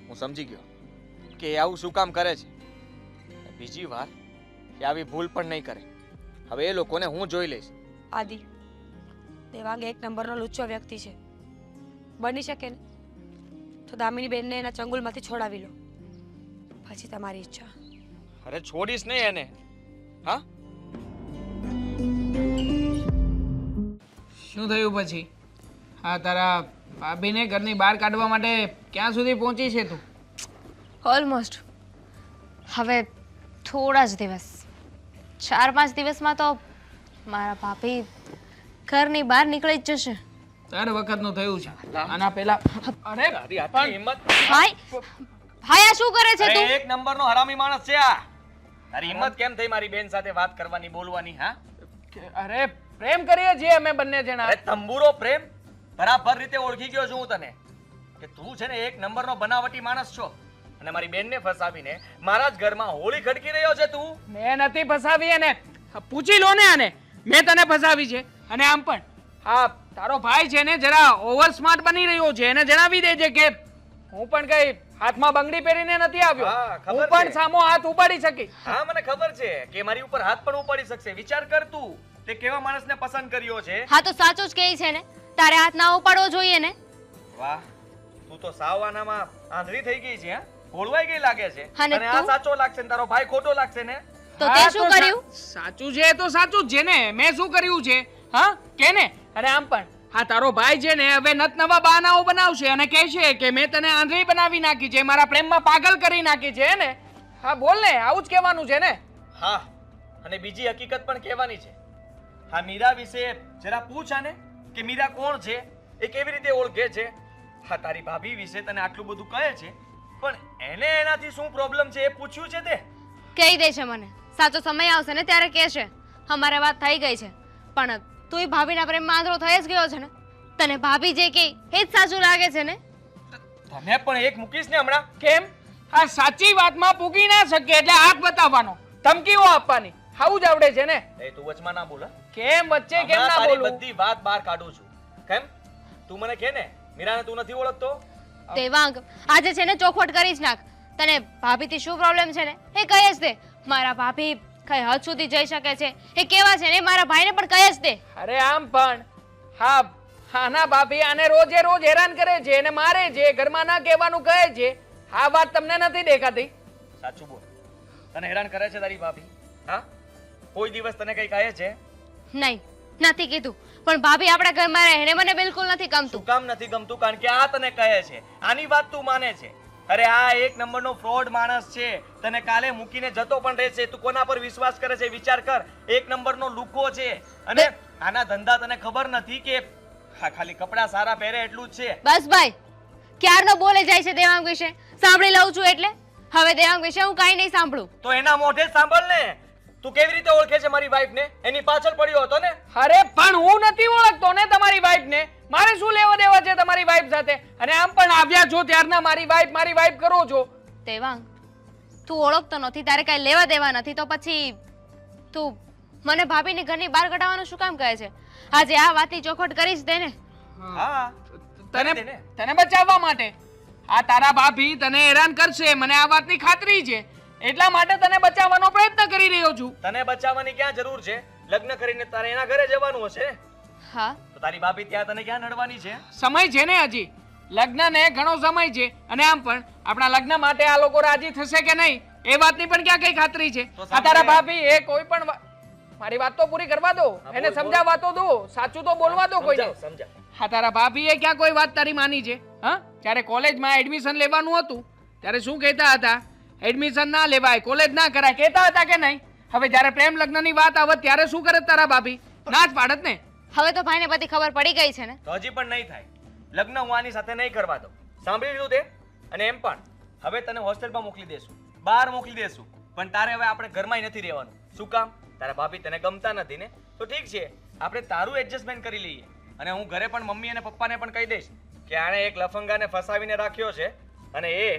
હું સમજી ગયો કે એ આવું શું કામ કરે છે. બીજી વાર એ આવી ભૂલ પણ નહીં કરે. હવે એ લોકોને હું જોઈ લઈશ. આદિ, દેવાંગ એક નંબરનો લુચ્ચો વ્યક્તિ છે. બની શકે ને તો દામિની બેનને એના ચંગુલમાંથી છોડાવી લો, પછી તમારી ઈચ્છા. અરે છોડીશ નહીં એને. હા, શું થયું પછી? હા, તારા ભાભીને ઘરની બહાર કાઢવા માટે ક્યાં સુધી પહોંચી છે તું? ઓલમોસ્ટ. હવે થોડા જ દિવસ, 4-5 દિવસમાં તો મારા ભાભી ઘરની બહાર નીકળી જ જશે. દર વખતનું થયું છે. આના પહેલા અરે તારી આટલી હિંમત! ભાઈ, ભાઈ આ શું કરે છે અરે તું? એક નંબરનો હરામી માણસ છે આ. તારી હિંમત કેમ થઈ મારી બેન સાથે વાત કરવાની, બોલવાની? હા, અરે પ્રેમ કરીએ છીએ અમે બંને જણા. અરે તંબુરો પ્રેમ! બરાબર રીતે ઓળખી ગયો છું હું તને કે તું છે ને એક નંબરનો બનાવટી માણસ છો, અને મારી બેનને ફસાવીને મારા જ ઘરમાં હોળી ખડકી રહ્યો છે તું. મેં નથી ફસાવી એને. પૂછી લો ને આને, મેં તને ફસાવી છે. અને આમ પણ હા, તારો ભાઈ છે ને જરા ઓવર સ્માર્ટ બની રહ્યો છે. એને જણાવી દેજે કે હું પણ કઈ હાથમાં બંગડી પહેરીને નથી આવ્યો. હા, ખબર હું પણ છે. સામો હાથ ઉપાડી શકીશ. હા, મને ખબર છે કે મારી ઉપર હાથ પણ ઉપાડી શકશે. વિચાર કર તું તે કેવા માણસને પસંદ કર્યો છે. હા તો સાચું જ કહે છે ને, તારે હાથ ના ઉપાડવો જોઈએ ને. વાહ, તું તો સાવ આનામાં આંધળી થઈ ગઈ છે. હા, ભોળવાઈ ગઈ લાગે છે. અને અને આ તું? સાચો લાગશે ને તારો ભાઈ ખોટો લાગશે ને. તો હા, તે શું તો કર્યું? સાચું છે તો સાચું જ છે ને. મેં શું કર્યું છે? હા, કે ને. અને આમ પણ હા, તારો ભાઈ છે ને હવે નત નવા બહાનાઓ બનાવશે અને કહેશે કે મેં તને આંધળી બનાવી નાખી છે, મારા પ્રેમમાં પાગલ કરી નાખી છે ને. હા બોલ ને, આવું જ કહેવાનું છે ને. હા, અને બીજી હકીકત પણ કહેવાની છે. હા, મીરા વિશે જરા પૂછ આને કે મીરા કોણ છે, એ કેવી રીતે ઓળખે છે. હા, તારી ભાભી વિશે તને આટલું બધું કહે છે પણ એને એનાથી શું પ્રોબ્લેમ છે એ પૂછ્યું છે તે? કહી દે છે મને, સાચો સમય આવશે ને ત્યારે કહેશે અમારે વાત થઈ ગઈ છે. પણ તુંય ભાભીના પ્રેમમાં આંધળો થઈ જ ગયો છે ને. તને ભાભી જે કહે એ જ સાચું લાગે છે ને. તને પણ એક મૂકીશ ને હમણાં. કેમ? આ સાચી વાતમાં પૂગી ના શકે એટલે આંખ બતાવવાનો, ધમકીઓ આપવાની, આવું જ આવડે છે ને? એ તું વચમાં ના બોલ. કેમ વચ્ચે કેમ હમણાં ના તારી બોલું? બધી વાત બહાર કાઢું છું. કેમ? તું મને કહે ને મીરાને તું નથી ઓળખતો? દેવાંગ, આજે છે ને ચોખવટ કરી જ નાખ. તને ભાભીથી શું પ્રોબ્લેમ છે ને એ કહી જ દે. મારા ભાભી કઈ હદ સુધી જઈ શકે છે એ કેવા છે ને એ મારા ભાઈને પણ કહી જ દે. અરે આમ પણ હા, હાના ભાભી આને રોજે રોજ હેરાન કરે છે અને મારે છે, ઘરમાં ના કહેવાનું કહે છે. આ વાત તમને નથી દેખાતી? સાચું બોલ. તને હેરાન કરે છે તારી ભાભી? હા? કોઈ દિવસ તને કઈ કહે છે? નહીં, નથી કીધું. પણ ભાભી આપણા ઘરમાં રહે ને મને બિલકુલ નથી શું ગમતું. કામ નથી ગમતું? કારણ કે આ તને કહે છે, આની વાત તું માને છે. અરે આ એક નંબરનો ફ્રોડ માણસ છે. તને કાલે મૂકીને જતો પણ રહેશે. તું કોના પર વિશ્વાસ કરે છે વિચાર કર. એક નંબરનો લુખો છે. અને આના ધંધા તને ખબર નથી કે હા ખાલી કપડા સારા પહેરે એટલું જ છે. બસ ભાઈ, ક્યારનો બોલે જાય છે દેવાંગ વિશે. સાંભળી લઉં છું એટલે હવે દેવાંગ વિશે હું કાંઈ નહીં સાંભળું. તો એના મોઢે જ સાંભળ ને. તું કેવી રીતે ઓળખે છે મારી વાઈફ ને? એની પાછળ પડ્યો હતો ને? અરે પણ હું નથી ઓળખતો ને તમારી વાઈફ ને. મારે શું લેવા દેવા છે તમારી વાઈફ સાથે? અને આમ પણ આવ્યા છો ત્યારના મારી વાઈફ કરો છો. દેવાંગ, તું ઓળખતો નથી તારે કાંઈ લેવા દેવા નથી તો પછી તું મને ભાભીની ઘરની બહાર કઢાવવાનું શું કામ કહે છે? આજે આ વાતની ચોખવટ કરી જ દે ને. હા તને બચાવવા માટે. આ તારા ભાભી તને હેરાન કરશે, મને આ વાતની ખાતરી છે. એટલા માટે તને બચાવવાનો પ્રયત્ન કરી રહ્યો છું. તને બચાવવાની ક્યાં જરૂર છે? લગ્ન કરીને તારે એના ઘરે જવાનું હશે. હા, તો તારી ભાભી ત્યાં તને ક્યાં નડવાની છે? સમય છે ને હજી, લગ્નને ઘણો સમય છે. અને આમ પણ આપણા લગ્ન માટે આ લોકો રાજી થશે કે નહીં એ વાતની પણ ક્યાં કઈ ખાતરી છે? આ તારા ભાભી એ કોઈ પણ મારી વાત તો પૂરી કરવા દો, એને સમજાવવા તો દો, સાચું તો બોલવા દો કોઈને. સમજા. હા, તારા ભાભીએ ક્યાં કોઈ વાત તારી માની છે? હા, જ્યારે કોલેજમાં એડમિશન લેવાનું હતું ત્યારે શું કહેતા હતા? એડમિશન ના લેવાય, કોલેજ ના કરાય, કહેતા હતા કે નહીં? હવે જ્યારે પ્રેમ લગ્નની વાત આવે ત્યારે શું કરે તારા ભાભી? ના જ પાડત ને. હવે તો ભાઈને બધી ખબર પડી ગઈ છે ને. તો હજી પણ નહીં થાય. લગ્ન હું આની સાથે નહીં કરવા દઉં. સાંભળી લીધું તે? અને એમ પણ હવે તને હોસ્ટેલમાં મોકલી દેશું, બહાર મોકલી દેશું. પણ તારે હવે આપણે ઘરમાં નથી રહેવાનું. શું કામ? તારા ભાભી તને ગમતા નથી ને? તો ઠીક છે, આપણે તારું એડજસ્ટમેન્ટ કરી લઈએ. અને હું ઘરે પણ મમ્મી અને પપ્પાને પણ કહી દઈશ કે આણે એક લફંગાને ફસાવીને રાખ્યો છે અને એ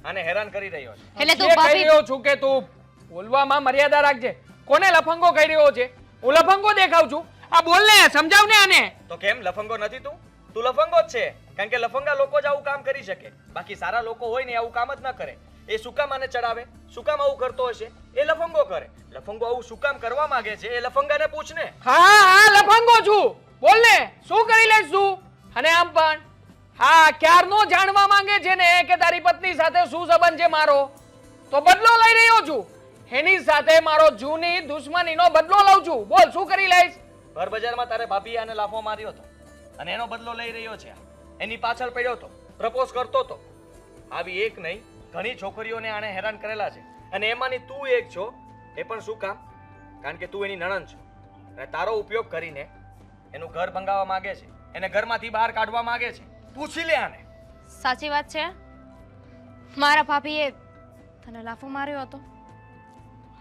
આને હેરાન કરી રહ્યો છે. એટલે તું કહી ભાભી રહ્યો છું કે તું બોલવામાં મર્યાદા રાખજે. કોને લફંગો કહી રહ્યો છે? હું લફંગો દેખાવ છું? આ બોલ ને, સમજાવ ને આને. તો કેમ લફંગો નથી તું? તું લફંગો જ છે. કારણ કે લફંગા લોકો જ આવું કામ કરી શકે. બાકી સારા લોકો હોય ને આવું કામ જ ના કરે. એ શું કામ આને ચડાવે? શું કામ આવું કરતો હશે? એ લફંગો કરે. લફંગો આવું શું કામ કરવા માંગે છે? એ લફંગાને પૂછ ને. હા હા, લફંગો છું. બોલ ને, શું કરી લઈશ તું? અને આમ પણ હા, ક્યારનો જાણવા માંગે છે ને કે તારી પત્ની સાથે શું સંબંધ છે મારો, તો બદલો લઈ રહ્યો છું. એની સાથે મારો જૂની દુશ્મનીનો બદલો લઉં છું. બોલ, શું કરી લઈશ? ભર બજારમાં તારે ભાભી આને લાફો માર્યો હતો અને એનો બદલો લઈ રહ્યો છે. એની પાછળ પડ્યો હતો, પ્રપોઝ કરતો હતો. આવી એક નહીં ઘણી છોકરીઓને આણે હેરાન કરેલા છે અને એમાંની તું એક છો. એ પણ શું કામ? કારણ કે તું એની નણંદ છો અને તારો ઉપયોગ કરીને એનું ઘર ભંગાવવા માંગે છે, એને ઘરમાંથી બહાર કાઢવા માંગે છે. પૂછી લે આને. સાચી વાત છે? મારા ભાભીએ તને લાફો માર્યો હતો?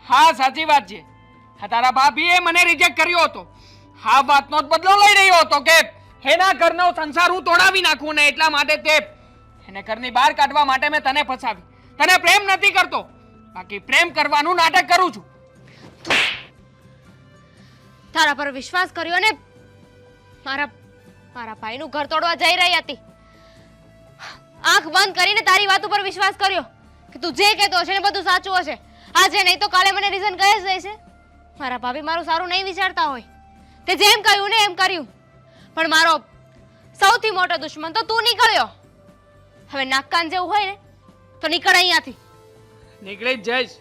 હા, સાચી વાત છે. હા, તારા ભાભીએ મને રિજેક્ટ કર્યો હતો. હા, વાતનો જ બદલો લઈ રહ્યો હતો કે એના ઘરનો સંસાર હું તોડાવી નાખું ને એટલા માટે તે એને ઘરની બહાર કાઢવા માટે મેં તને ફસાવી. તને પ્રેમ નથી કરતો, બાકી પ્રેમ કરવાનું નાટક કરું છું. તારા પર વિશ્વાસ કર્યો ને મારા ભાઈનું ઘર તોડવા જઈ રહી હતી. આંખ બંધ કરીને તારી વાત ઉપર વિશ્વાસ કર્યો કે તું જે કહેતો હશે ને બધું સાચું હશે. આજે નહીં તો કાલે મને રીઝન કહે જ દેશે. મારા ભાભી મારું સારું નહીં વિચારતા હોય. તે જેમ કહ્યું ને એમ કર્યું. પણ મારો સૌથી મોટો દુશ્મન તો તું નીકળ્યો. હવે નાકકાન જેવું હોય ને તો નીકળ અહીંયાથી. નીકળી જ જઈશ.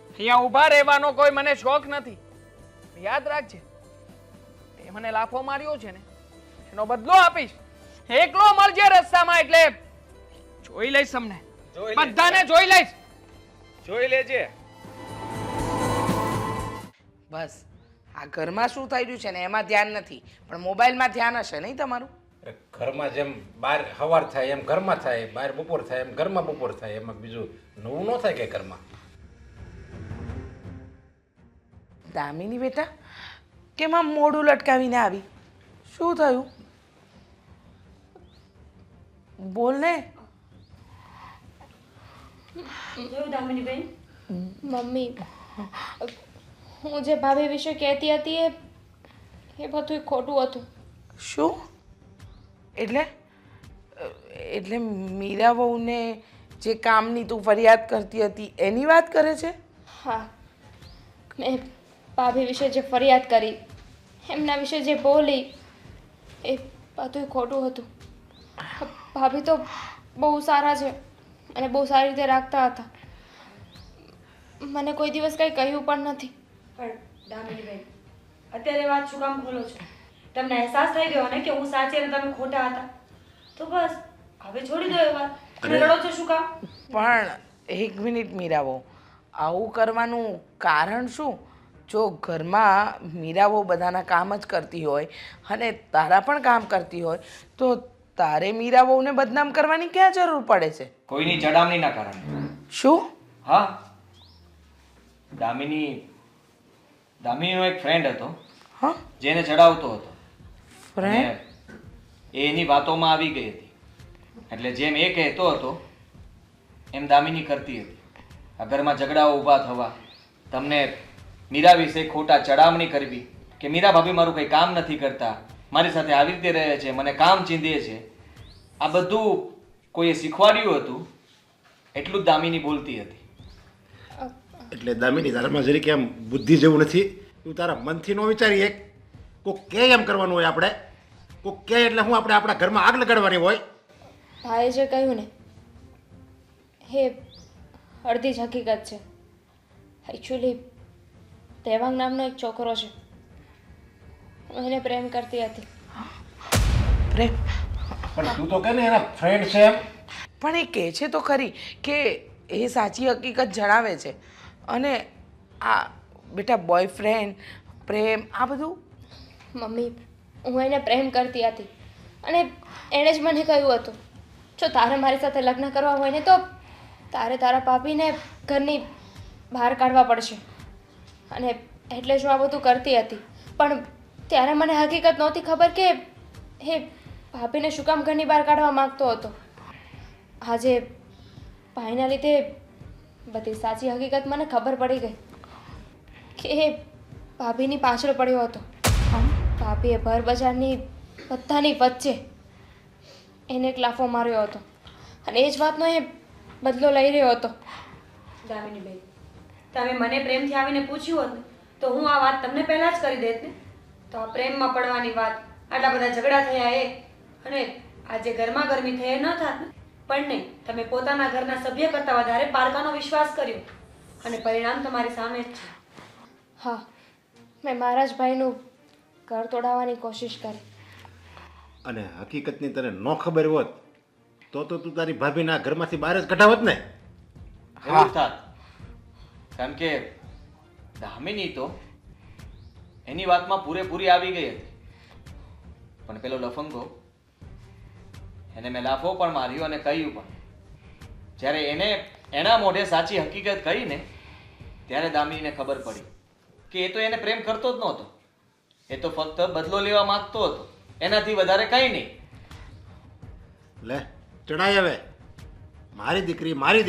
અહીંયા ઊભા રહેવાનો કોઈ મને શોખ નથી. યાદ રાખજે, તે મને લાફો માર્યો છે ને એનો બદલો આપીશ. એકલો મળજે રસ્તામાં એટલે જોઈ લઈશ તમને બધાને, જોઈ લઈશ. જોઈ લેજે. બસ આ ઘરમાં શું થઈ રહ્યું છે ને એમાં ધ્યાન નથી, પણ મોબાઈલમાં ધ્યાન હશે નહીં તમારું? અરે ઘરમાં જેમ બહાર સવાર થાય એમ ઘરમાં થાય, બહાર બપોર થાય એમ ઘરમાં બપોર થાય, એમાં બીજું નવું ન થાય કે ઘરમાં? દામિની બેટા કેમ આમ મોઢું લટકાવીને આવી? શું થયું? બોલ ને. જોયું દામિનીબેન? મમ્મી, હું જે ભાભી વિશે કહેતી હતી એ બધું ખોટું હતું. શું? એટલે એટલે મીરા વહુને જે કામની તું ફરિયાદ કરતી હતી એની વાત કરે છે? હા, મેં ભાભી વિશે જે ફરિયાદ કરી, એમના વિશે જે બોલી, એ બધું ખોટું હતું. ભાભી તો બહુ સારા છે અને બહુ સારી રીતે રાખતા હતા. મને કોઈ દિવસ કંઈ કહ્યું પણ નથી. પણ દામિનીબેન, અત્યારે વાત શું કામ ખોલો છો? તમને અહેસાસ થઈ ગયો ને કે હું સાચી અને તમે ખોટા હતા? તો બસ હવે છોડી દો એ વાત. તમે રડો છો શું કામ? પણ એક મિનિટ મીરા વહુ, આવું કરવાનું કારણ શું? જો ઘરમાં મીરા વહુ બધાના કામ જ કરતી હોય અને તારા પણ કામ કરતી હોય તો તારે મીરા વહુને બદનામ કરવાની ક્યાં જરૂર પડે છે? કોઈની ચડામણીના કારણે. શું? હા, દામિનીનો એક ફ્રેન્ડ હતો હા, જેને ચડાવતો હતો. ફ્રેન્ડ? અને એ એની વાતોમાં આવી ગઈ હતી. એટલે જેમ એ કહેતો હતો એમ દામિની કરતી હતી. આ ઘરમાં ઝઘડાઓ ઊભા થવા, તમને મીરા વિશે ખોટા ચડામણી કરવી કે મીરા ભાભી મારું કંઈ કામ નથી કરતા, મારી સાથે આવી રીતે રહે છે, મને કામ ચીંધે છે, આ બધું કોઈએ શીખવાડ્યું હતું એટલું જ દામિની બોલતી હતી. એટલે દામિની, તારામાં જરી કે એમ બુદ્ધિ જેવું નથી? તું તારા મનથી ન વિચારી એક કોક કે એમ કરવાનું હોય આપણે? કોક કે એટલે હું આપણે આપણા ઘરમાં આગ લગાડવાની હોય? ભાઈએ જે કહ્યું ને એ અડધી જ હકીકત છે. એકચ્યુઅલી દેવાંગ નામનો એક છોકરો છે, હું એને પ્રેમ કરતી હતી. પ્રેમ? પણ તું તો કે ને એના ફ્રેન્ડ છે એમ. પણ એ કહે છે તો ખરી કે એ સાચી હકીકત જણાવે છે. અને આ બેટા બોયફ્રેન્ડ પ્રેમ આ બધું? મમ્મી, હું એને પ્રેમ કરતી હતી અને એણે જ મને કહ્યું હતું, જો તારે મારી સાથે લગ્ન કરવા હોય ને તો તારે તારા ભાભીને ઘરની બહાર કાઢવા પડશે. અને એટલે જ હું આ બધું કરતી હતી. પણ ત્યારે મને હકીકત નહોતી ખબર કે એ ભાભીને શું કામ ઘરની બહાર કાઢવા માંગતો હતો. આજે ભાઈના લીધે બધી સાચી હકીકત મને ખબર પડી ગઈ કે એ ભાભીની પાછળ પડ્યો હતો. ભાભીએ ભર બજારની બધાની વચ્ચે એને એક લાફો માર્યો હતો અને એ જ વાતનો એ બદલો લઈ રહ્યો હતો. દામિનીબેન, તમે મને પ્રેમથી આવીને પૂછ્યું હોત ને તો હું આ વાત તમને પહેલા જ કરી દેત ને. તો આ પ્રેમમાં પડવાની વાત, આટલા બધા ઝઘડા થયા એ, અને આજે ગરમા ગરમી થઈ એ ન થાત ને. પણ નહીં, તમે પોતાના ઘરના સભ્ય કરતાં વધારે પારકાનો વિશ્વાસ કર્યો અને પરિણામ તમારી સામે જ છે. હા, મેં મારા જ ભાઈનું ઘર તોડાવવાની કોશિશ કરી. અને હકીકતની તને ન ખબર હોત તો તું તારી ભાભીના ઘરમાંથી બહાર જ કઢાવત ને? એવું જ થાત. કારણ કે દામિની તો એની વાતમાં પૂરેપૂરી આવી ગઈ હતી. પણ પેલો લફંગો, એને મેં લાફો પણ માર્યો અને કહ્યું પણ. જ્યારે એને એના મોઢે સાચી હકીકત કહી ને ત્યારે દામિનીને ખબર પડી કે એ તો એને પ્રેમ કરતો જ નહોતો. એ તો ફક્ત બદલો લેવા માંગતો હતો, એનાથી વધારે કંઈ નહીં. લે ચડાય હવે. મારી દીકરી મારી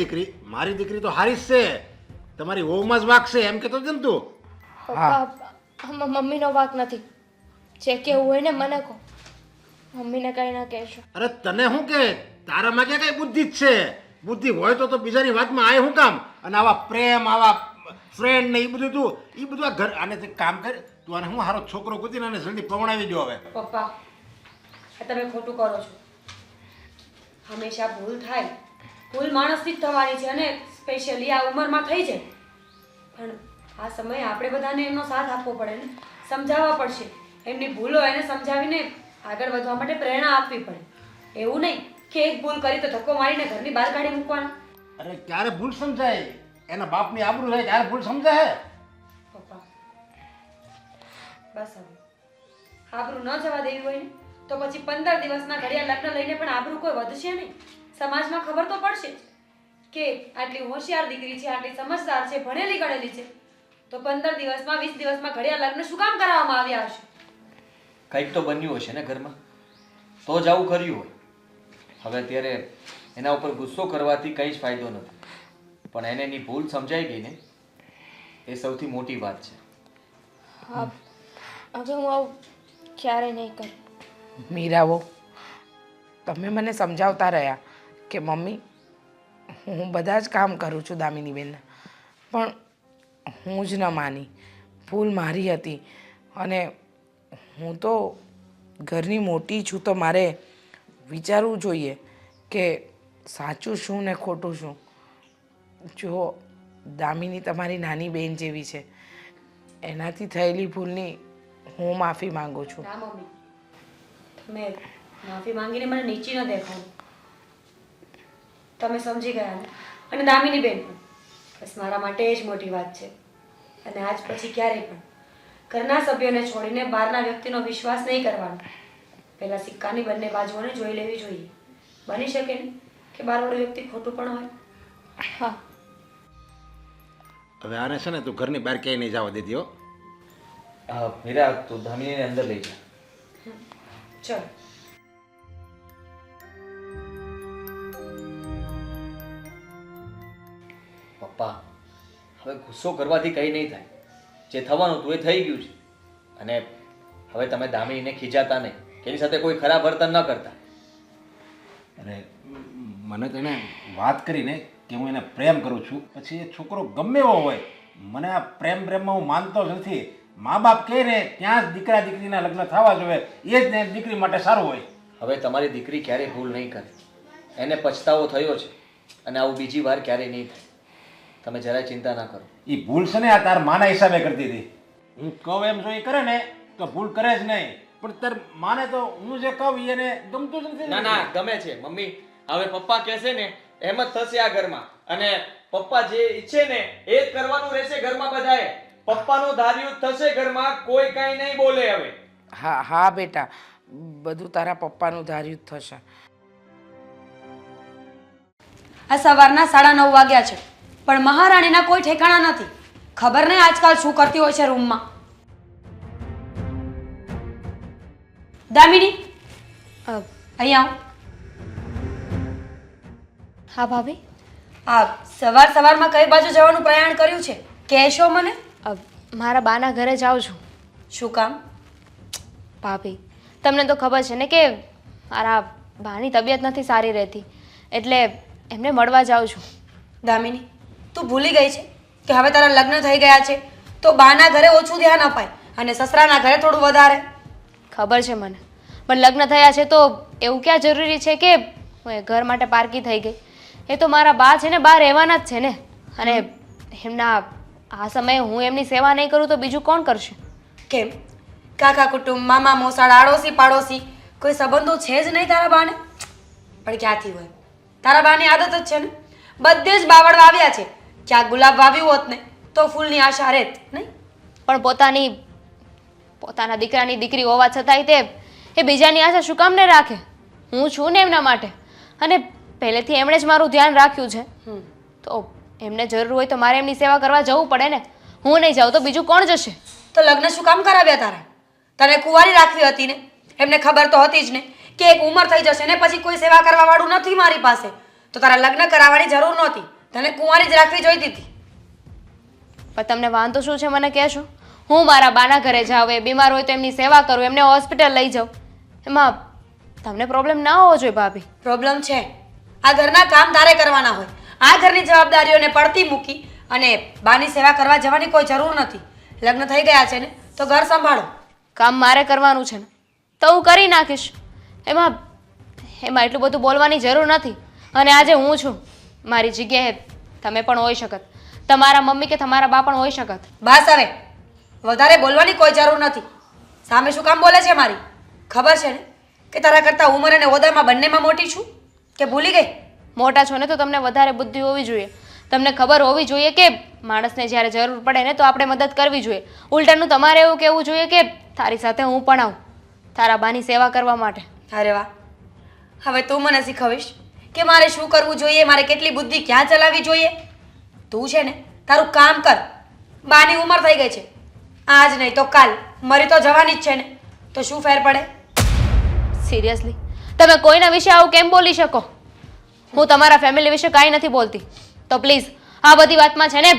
દીકરી તો હારી જ છે. તમારી વહુમાં જ વાગશે એમ કહેતો જ ને તું? પપ્પા, આમાં મમ્મીનો વાંક નથી. જે કેવું હોય ને મને કહો, મમ્મીને કંઈ ના કહેશો. અરે તને શું કે, તારામાં ક્યાં કઈ બુદ્ધિ જ છે? બુદ્ધિ હોય તો બીજાની વાતમાં આય શું કામ? અને આવા પ્રેમ, આવા ફ્રેન્ડ ને એ બધું આ ઘર આને તે કામ કર. તું આને હું હારો છોકરો કૂદીને આને જલ્દી પવણાવી દો હવે. પપ્પા, આ તમે ખોટું કરો છો. હંમેશા ભૂલ થાય, ભૂલ માણસથી જ થવાની છે અને સ્પેશિયલી આ ઉંમરમાં થઈ જાય. પણ આ સમયે આપણે બધાને એમનો સાથ આપવો પડે ને, સમજાવવા પડશે. એમની ભૂલો એને સમજાવીને આગળ વધવા માટે પ્રેરણા આપવી પડે. એવું નહીં કે એક ભૂલ કરી તો ધક્કો મારીને ઘરની બહાર કાઢી મૂકવાના. અરે ક્યારે ભૂલ સમજાય? એના બાપની આબરૂ થાય ત્યારે ભૂલ સમજાય? પપ્પા, બસ હવે આબરૂ ન જવા દેવી હોય ને તો તો પછી 15 દિવસના ઘડિયા લગ્ન લઈને પણ આબરૂ કોઈ વધશે નહીં. સમાજમાં ખબર તો પડશે જ કે આટલી હોશિયાર દીકરી છે, આટલી સમજદાર છે, ભણેલી ગણેલી છે, તો 15 દિવસમાં 20 દિવસમાં ઘડિયા લગ્ન શું કામ કરાવવામાં આવ્યા હશે? કંઈક તો બન્યું હશે ને ઘરમાં, તો જ આવું કર્યું હોય. હવે અત્યારે એના ઉપર ગુસ્સો કરવાથી કંઈ જ ફાયદો નથી, પણ એને એની ભૂલ સમજાઈ ગઈ ને, એ સૌથી મોટી વાત છે. હા, હવે હું આવું ક્યારેય નહીં કરું. મીરાઓ, તમે મને સમજાવતા રહ્યા કે મમ્મી હું બધા જ કામ કરું છું દામિનીબેનના, પણ હું જ ન માની. ભૂલ મારી હતી અને હું તો ઘરની મોટી છું, તો મારે વિચારવું જોઈએ કે સાચું શું ને ખોટું શું. જો દામિની તમારી નાની બેન જેવી છે, એનાથી થયેલી ભૂલની હું માફી માંગુ છું. ના મમ્મી, તમે માફી માંગીને મને નીચી ન દેખાડો. તમે સમજી ગયા ને? અને દામિની બેન પણ બસ મારા માટે જ મોટી વાત છે. અને આજ પછી ક્યારેય પણ ઘરના સભ્યોને છોડીને બહારના વ્યક્તિનો વિશ્વાસ નહીં કરવાનો. પહેલા સિક્કાની બંને બાજુઓને જોઈ લેવી જોઈએ. બની શકે ને કે બહારવાળો વ્યક્તિ ખોટું પણ હોય. હા, હવે આને છે ને તું ઘરની બહાર ક્યાંય નહીં જવા દેતી હો. મીરા, તું ધામીને અંદર લઈ જા. ચલો. પપ્પા, હવે ગુસ્સો કરવાથી કંઈ નહીં થાય. જે થવાનું હતું એ થઈ ગયું છે. અને હવે તમે દામિનીને ખીજાતા નહીં, કે એની સાથે કોઈ ખરાબ વર્તન ન કરતા. અને મને તો એને વાત કરીને કે હું એને પ્રેમ કરું છું, પછી એ છોકરો ગમે એવો હોય, મને આ પ્રેમમાં હું માનતો જ નથી. મા બાપ કહે ને ત્યાં જ દીકરા દીકરીના લગ્ન થવા જોઈએ, એ જ ને દીકરી માટે સારું હોય. હવે તમારી દીકરી ક્યારેય ભૂલ નહીં કરે. એને પછતાવો થયો છે અને આવું બીજી વાર ક્યારેય નહીં થાય. તમે જરાય ચિંતા ના કરો. એ ભૂલ છે ને આ તાર માના હિસાબે કરતી હતી. હું કહું એમ જો એ કરે ને તો ભૂલ કરે જ નહીં, પણ તાર માને તો હું જે કહું ઈ એને ગમતું જ નથી. ના ના, ગમે છે મમ્મી. હવે પપ્પા કહેશે ને એમ જ થશે આ ઘરમાં, અને પપ્પા જે ઈચ્છે ને એ જ કરવાનું રહેશે ઘરમાં બધાએ. પપ્પાનું ધાર્યું જ થશે ઘરમાં, કોઈ કાંઈ નહીં બોલે હવે. હા હા બેટા, બધું તારા પપ્પાનું ધાર્યું જ થશે. આ સવારના 9:30 વાગ્યા છે, પણ મહારાણીના કોઈ ઠેકાણા નથી. ખબર નહીં આજકાલ શું કરતી હોય છે રૂમમાં. દામિની, અહીંયા આવો. હા ભાભી. આ સવારમાં કઈ બાજુ જવાનું પ્રયાણ કર્યું છે કહેશો મને? મારા બાના ઘરે જાઉં છું. શું કામ? ભાભી, તમને તો ખબર છે ને કે મારા બાની તબિયત નથી સારી રહેતી, એટલે એમને મળવા જાઉં છું. દામિની, તું ભૂલી ગઈ છે કે હવે તારા લગ્ન થઈ ગયા છે, તો બાના ઘરે ઓછું ધ્યાન અપાય અને સસરાના ઘરે થોડું વધારે. ખબર છે મને, પણ લગ્ન થયા છે તો એવું ક્યાં જરૂરી છે કે હું એ ઘર માટે પારકી થઈ ગઈ? એ તો મારા બા છે ને, બા રહેવાના જ છે ને. અને એમના આ સમયે હું એમની સેવા નહીં કરું તો બીજું કોણ કરશે? કેમ? કાકા કુટુંબ, મામા મોસાળ, આડોશી પાડોશી કોઈ સંબંધો છે જ નહીં તારા બાને? પણ ક્યાંથી હોય? તારા બાની આદત જ છે ને, બધે જ બાવળ વાવ્યા છે. ક્યાંક ગુલાબ વાવ્યું હોત ને તો ફૂલની આશા રહેત નહીં. પણ પોતાના દીકરાની દીકરી હોવા છતાંય તે એ બીજાની આશા શું કામ ને રાખે? હું છું ને એમના માટે, અને પહેલેથી એમણે જ મારું ધ્યાન રાખ્યું છે. તો એમને જરૂર હોય તો મારે એમની સેવા કરવા જવું પડે ને. હું નહીં જાઉં તો બીજું કોણ જશે? તો લગ્ન શું કામ કરાવ્યા તારા? તને કુંવારી રાખવી હતી ને? એમને ખબર તો હતી જ ને કે એક ઉંમર થઈ જશે ને પછી કોઈ સેવા કરવા વાળું નથી મારી પાસે, તો તારા લગ્ન કરાવવાની જરૂર નહોતી. તને કુંવારી જ રાખવી જોઈતી હતી. પણ તમને વાંધો શું છે મને કહેશો? હું મારા બાના ઘરે જાઉં, એ બીમાર હોય તો એમની સેવા કરું, એમને હોસ્પિટલ લઈ જાઉં, એમાં તમને પ્રોબ્લેમ ના હોવો જોઈએ ભાભી. પ્રોબ્લેમ છે. આ ઘરના કામ તારે કરવાના હોય. આ ઘરની જવાબદારીઓને પડતી મૂકી અને બાની સેવા કરવા જવાની કોઈ જરૂર નથી. લગ્ન થઈ ગયા છે ને તો ઘર સંભાળો. કામ મારે કરવાનું છે ને તો હું કરી નાખીશ. એમાં એટલું બધું બોલવાની જરૂર નથી. અને આજે હું છું, મારી જગ્યાએ તમે પણ હોઈ શકત, તમારા મમ્મી કે તમારા બા પણ હોઈ શકત. બસ હવે વધારે બોલવાની કોઈ જરૂર નથી. સામે શું કામ બોલે છે મારી? ખબર છે ને કે તારા કરતાં ઉંમર અને હોદ્દામાં બંનેમાં મોટી છું? કે ભૂલી ગઈ? મોટા છો ને તો તમને વધારે બુદ્ધિ હોવી જોઈએ. તમને ખબર હોવી જોઈએ કે માણસને જ્યારે જરૂર પડે ને તો આપણે મદદ કરવી જોઈએ. ઉલટાનું તમારે એવું કહેવું જોઈએ કે તારી સાથે હું પણ આવું. તારા બાની સેવા કરવા માટે. અરે વાહ, હવે તું મને શીખવીશ કે મારે શું કરવું જોઈએ, મારે કેટલી બુદ્ધિ ક્યાં ચલાવવી જોઈએ. તું છે ને તારું કામ કર. બાની ઉંમર થઈ ગઈ છે, આજ નહીં તો કાલ મરી તો જવાની જ છે ને, તો શું ફેર પડે? સિરિયસલી તમે કોઈના વિશે આવું કેમ બોલી શકો? હું તમારા ફેમિલી વિશે કાંઈ નથી બોલતી. તો પ્લીઝ આ બધી વાતમાં છે ને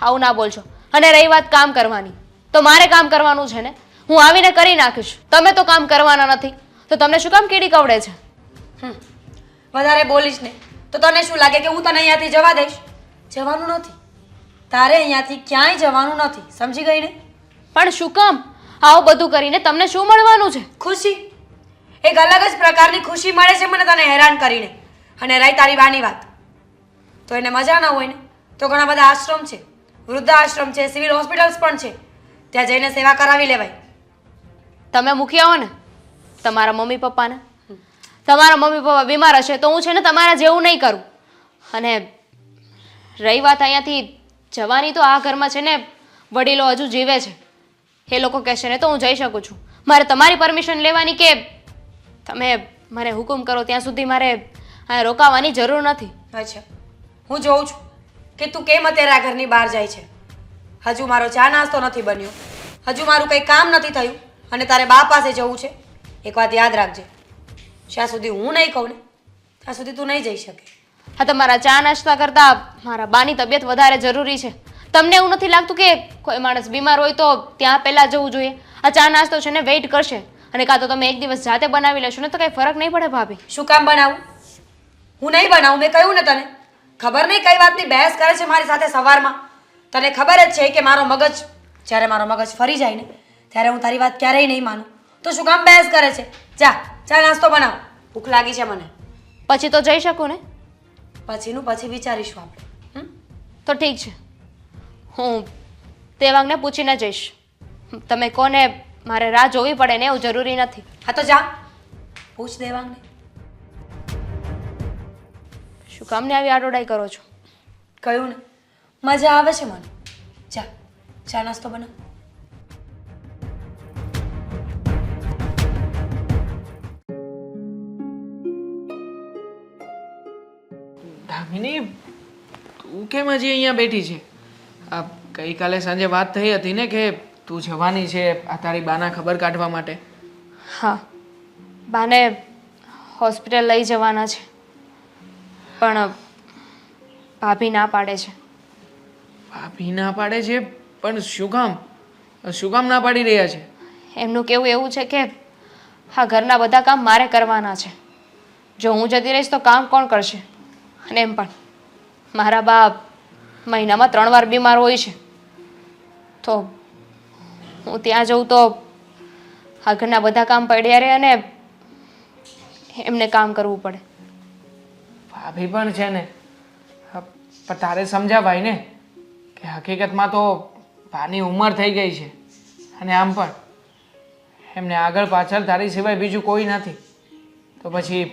આવું ના બોલશો. અને રહી વાત કામ કરવાની, તો મારે કામ કરવાનું છે ને, હું આવીને કરી નાખીશ. તમે તો કામ કરવાના નથી, તો તમને શું કામ કીડી કવડે છે? વધારે બોલીશ ને તો તને શું લાગે કે હું તને અહીંયાથી જવા દઈશ? જવાનું નથી, તારે અહીંયાથી ક્યાંય જવાનું નથી, સમજી ગઈ ને? પણ શું કામ? આવું બધું કરીને તમને શું મળવાનું છે? ખુશી, એક અલગ જ પ્રકારની ખુશી મળે છે મને તને હેરાન કરીને. અને રહી તારી બાની વાત, તો એને મજા ના હોય ને તો ઘણા બધા આશ્રમ છે, વૃદ્ધાશ્રમ છે, સિવિલ હોસ્પિટલ્સ પણ છે, ત્યાં જઈને સેવા કરાવી લેવાય. તમે મૂકી આવો ને તમારા મમ્મી પપ્પાને. તમારા મમ્મી પપ્પા બીમાર હશે તો હું છે ને તમારા જેવું નહીં કરું. અને રહી વાત અહીંયાથી જવાની, તો આ ઘરમાં છે ને વડીલો હજુ જીવે છે, એ લોકો કહેશે ને તો હું જઈ શકું છું. મારે તમારી પરમિશન લેવાની કે તમે મને હુકુમ કરો ત્યાં સુધી મારે અહીંયા રોકાવાની જરૂર નથી. અચ્છા, હું જોઉં છું કે તું કેમ અત્યારે આ ઘરની બહાર જાય છે. હજુ મારો ચા નાસ્તો નથી બન્યો, હજુ મારું કંઈ કામ નથી થયું, અને તારે બા પાસે જવું છે. એક વાત યાદ રાખજે, જ્યાં સુધી હું નહીં કહું ને ત્યાં સુધી તું નહીં જઈ શકે. હા, તમારા ચા નાસ્તા કરતાં મારા બાની તબિયત વધારે જરૂરી છે. તમને એવું નથી લાગતું કે કોઈ માણસ બીમાર હોય તો ત્યાં પહેલાં જવું જોઈએ? આ ચા નાસ્તો છે ને વેઇટ કરશે, અને કાં તો તમે એક દિવસ જાતે બનાવી લેશો ને તો કંઈ ફરક નહીં પડે ભાભી. શું કામ બનાવું? હું નહીં બનાવું, મેં કહ્યું ને તને. ખબર નહીં કઈ વાતની બહેસ કરે છે મારી સાથે સવારમાં. તને ખબર જ છે કે મારો મગજ, જ્યારે મારો મગજ ફરી જાય ને ત્યારે હું તારી વાત ક્યારેય નહીં માનું. તો શું કામ બહેસ કરે છે? જા ચા નાસ્તો બનાવ, ભૂખ લાગી છે મને. પછી તો જઈ શકું ને? પછીનું પછી વિચારીશું આપણે. તો ઠીક છે, હું દેવાંગને પૂછીને જઈશ. તમે કોને મારે રાહ જોવી પડે ને એવું જરૂરી નથી. હા તો જા, પૂછ દેવાંગને. શું કામને આવી આડોડાઈ કરો છો? કહ્યું ને મજા આવે છે મને. જા ચા નાસ્તો બનાવ. દામિની, તું કેમ હજી અહીંયા બેઠી છે? આ ગઈકાલે સાંજે વાત થઈ હતી ને કે તું જવાની છે આ તારી બાના ખબર કાઢવા માટે. હા, બાને હોસ્પિટલ લઈ જવાના છે, પણ ભાભી ના પાડે છે. ભાભી ના પાડે છે? પણ શું કામ? શું કામ ના પાડી રહ્યા છે? એમનું કહેવું એવું છે કે આ ઘરના બધા કામ મારે કરવાના છે. જો હું જતી રહીશ તો કામ કોણ કરશે? અને એમ પણ મારા બા મહિનામાં 3 વાર બીમાર હોય છે, તો હું ત્યાં જઉં તો આ ઘરના બધા કામ પડ્યા રહે અને એમને કામ કરવું પડે. ભાભી પણ છે ને, પણ તારે સમજાવાય ને કે હકીકતમાં તો બાની ઉંમર થઈ ગઈ છે, અને આમ પણ એમને આગળ પાછળ તારી સિવાય બીજું કોઈ નથી, તો પછી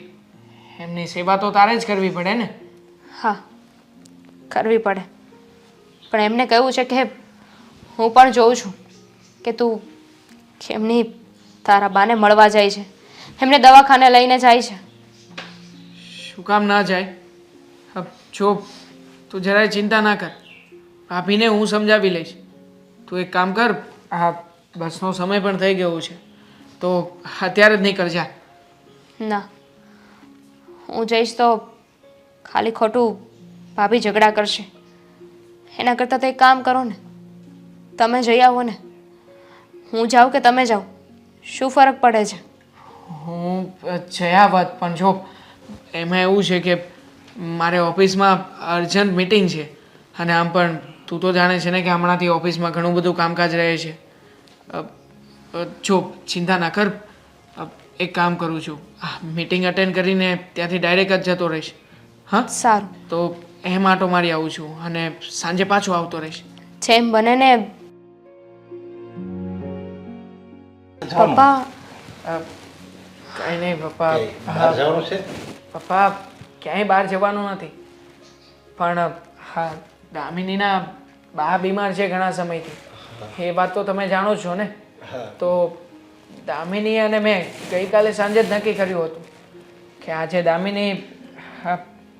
એમની સેવા તો તારે જ કરવી પડે ને. હા, કરવી પડે, પણ એમને કહ્યું છે કે હું પણ જોઉં છું કે તું એમની તારા બાને મળવા જાય છે, એમને દવાખાને લઈને જાય છે. શું કામ ના જાય? જો તું જરાય ચિંતા ના કર, ભાભીને હું સમજાવી લઈશ. તું એક કામ કર, આ બસનો સમય પણ થઈ ગયો છે, તો અત્યારે જ નીકળ જા. ના, હું જઈશ તો ખાલી ખોટું ભાભી ઝઘડા કરશે. એના કરતાં તો એક કામ કરો ને, તમે જઈ આવો ને. હું જાઉં કે તમે જાઓ, શું ફરક પડે છે? હું જયાવત, પણ જો એમાં એવું છે કે મારે ઓફિસમાં અર્જન્ટ મીટિંગ છે, અને આમ પણ તું તો જાણે છે ને કે હમણાંથી ઓફિસમાં ઘણું બધું કામકાજ રહે છે. જો ચિંતા ના કર, એક કામ કરું છું, મીટિંગ અટેન્ડ કરીને ત્યાંથી ડાયરેક્ટ જ જતો રહીશ. હા સારું, તો એમ આટો મારી આવું છું, અને સાંજે પાછો આવતો રહીશ. જેમ બને ને. પપ્પા, કંઈ નહીં પપ્પા. બહાર જવાનું છે? પપ્પા ક્યાંય બહાર જવાનું નથી, પણ હા, દામિનીના બા બીમાર છે ઘણા સમયથી, એ વાત તો તમે જાણો છો ને. તો દામિની અને મેં ગઈકાલે સાંજે જ નક્કી કર્યું હતું કે આજે દામિની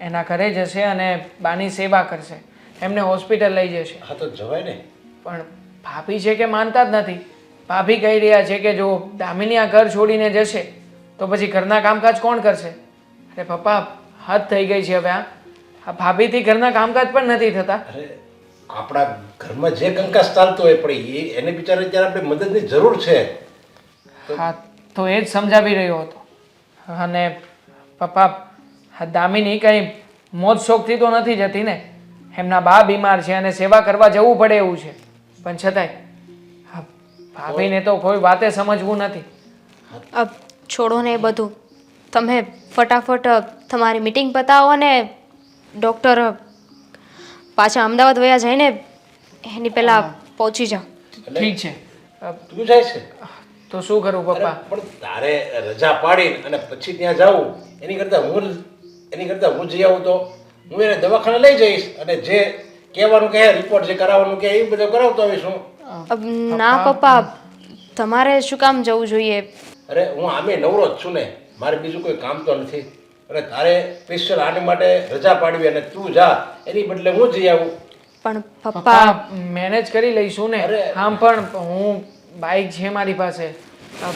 એના ઘરે જશે અને બાની સેવા કરશે, એમને હોસ્પિટલ લઈ જશે. હા તો જવાય ને. પણ ભાભી છે કે માનતા જ નથી. ભાભી કહી રહ્યા છે કે જો દામિની આ ઘર છોડીને જશે તો પછી ઘરના કામકાજ કોણ કરશે? અરે પપ્પા, હદ થઈ ગઈ છે હવે. આ ભાભીથી ઘરના કામકાજ પણ નથી થતા. અરે આપણા ઘરમાં જે કંકાસ ચાલતો હોય પણ એને બિચારે ત્યારે આપણે મદદની જરૂર છે. હા, તો એ જ સમજાવી રહ્યો હતો. અને પપ્પા, આ દામિની કંઈ મોજ શોખથી તો નથી જતી ને. એમના બા બીમાર છે અને સેવા કરવા જવું પડે એવું છે. પણ છતાંય આ ભાભીને તો કોઈ વાતે સમજવું નથી. અબ છોડો ને એ બધું. તમે ફટાફટ તમારી મીટિંગ પતાવો અને ડૉક્ટર પાછા અમદાવાદ વયા જઈને એની પહેલાં પહોંચી જાઓ. ઠીક છે. તું જાય છે? તો શું કરું અરે પપ્પા? પણ તારે રજા પાડીને અને પછી ત્યાં જાવું એની કરતાં હું જઈ આવું તો હું એને દવાખાને લઈ જઈશ અને જે કહેવાનું કહે રિપોર્ટ જે કરાવવાનું કહે એ બધું કરાવતો આવીશું. અબ ના પપ્પા, તમારે શું કામ જવું જોઈએ? અરે હું આમે નવરો જ છું ને, મારે બીજું કોઈ કામ તો નથી. અને તારે સ્પેશિયલ આને માટે રજા પાડવી અને તું જા એની બદલે હું જઈ આવું. પણ પપ્પા, પપ્પા મેનેજ કરી લઈશું ને. અરે. આમ પણ હું બાઇક છે મારી પાસે.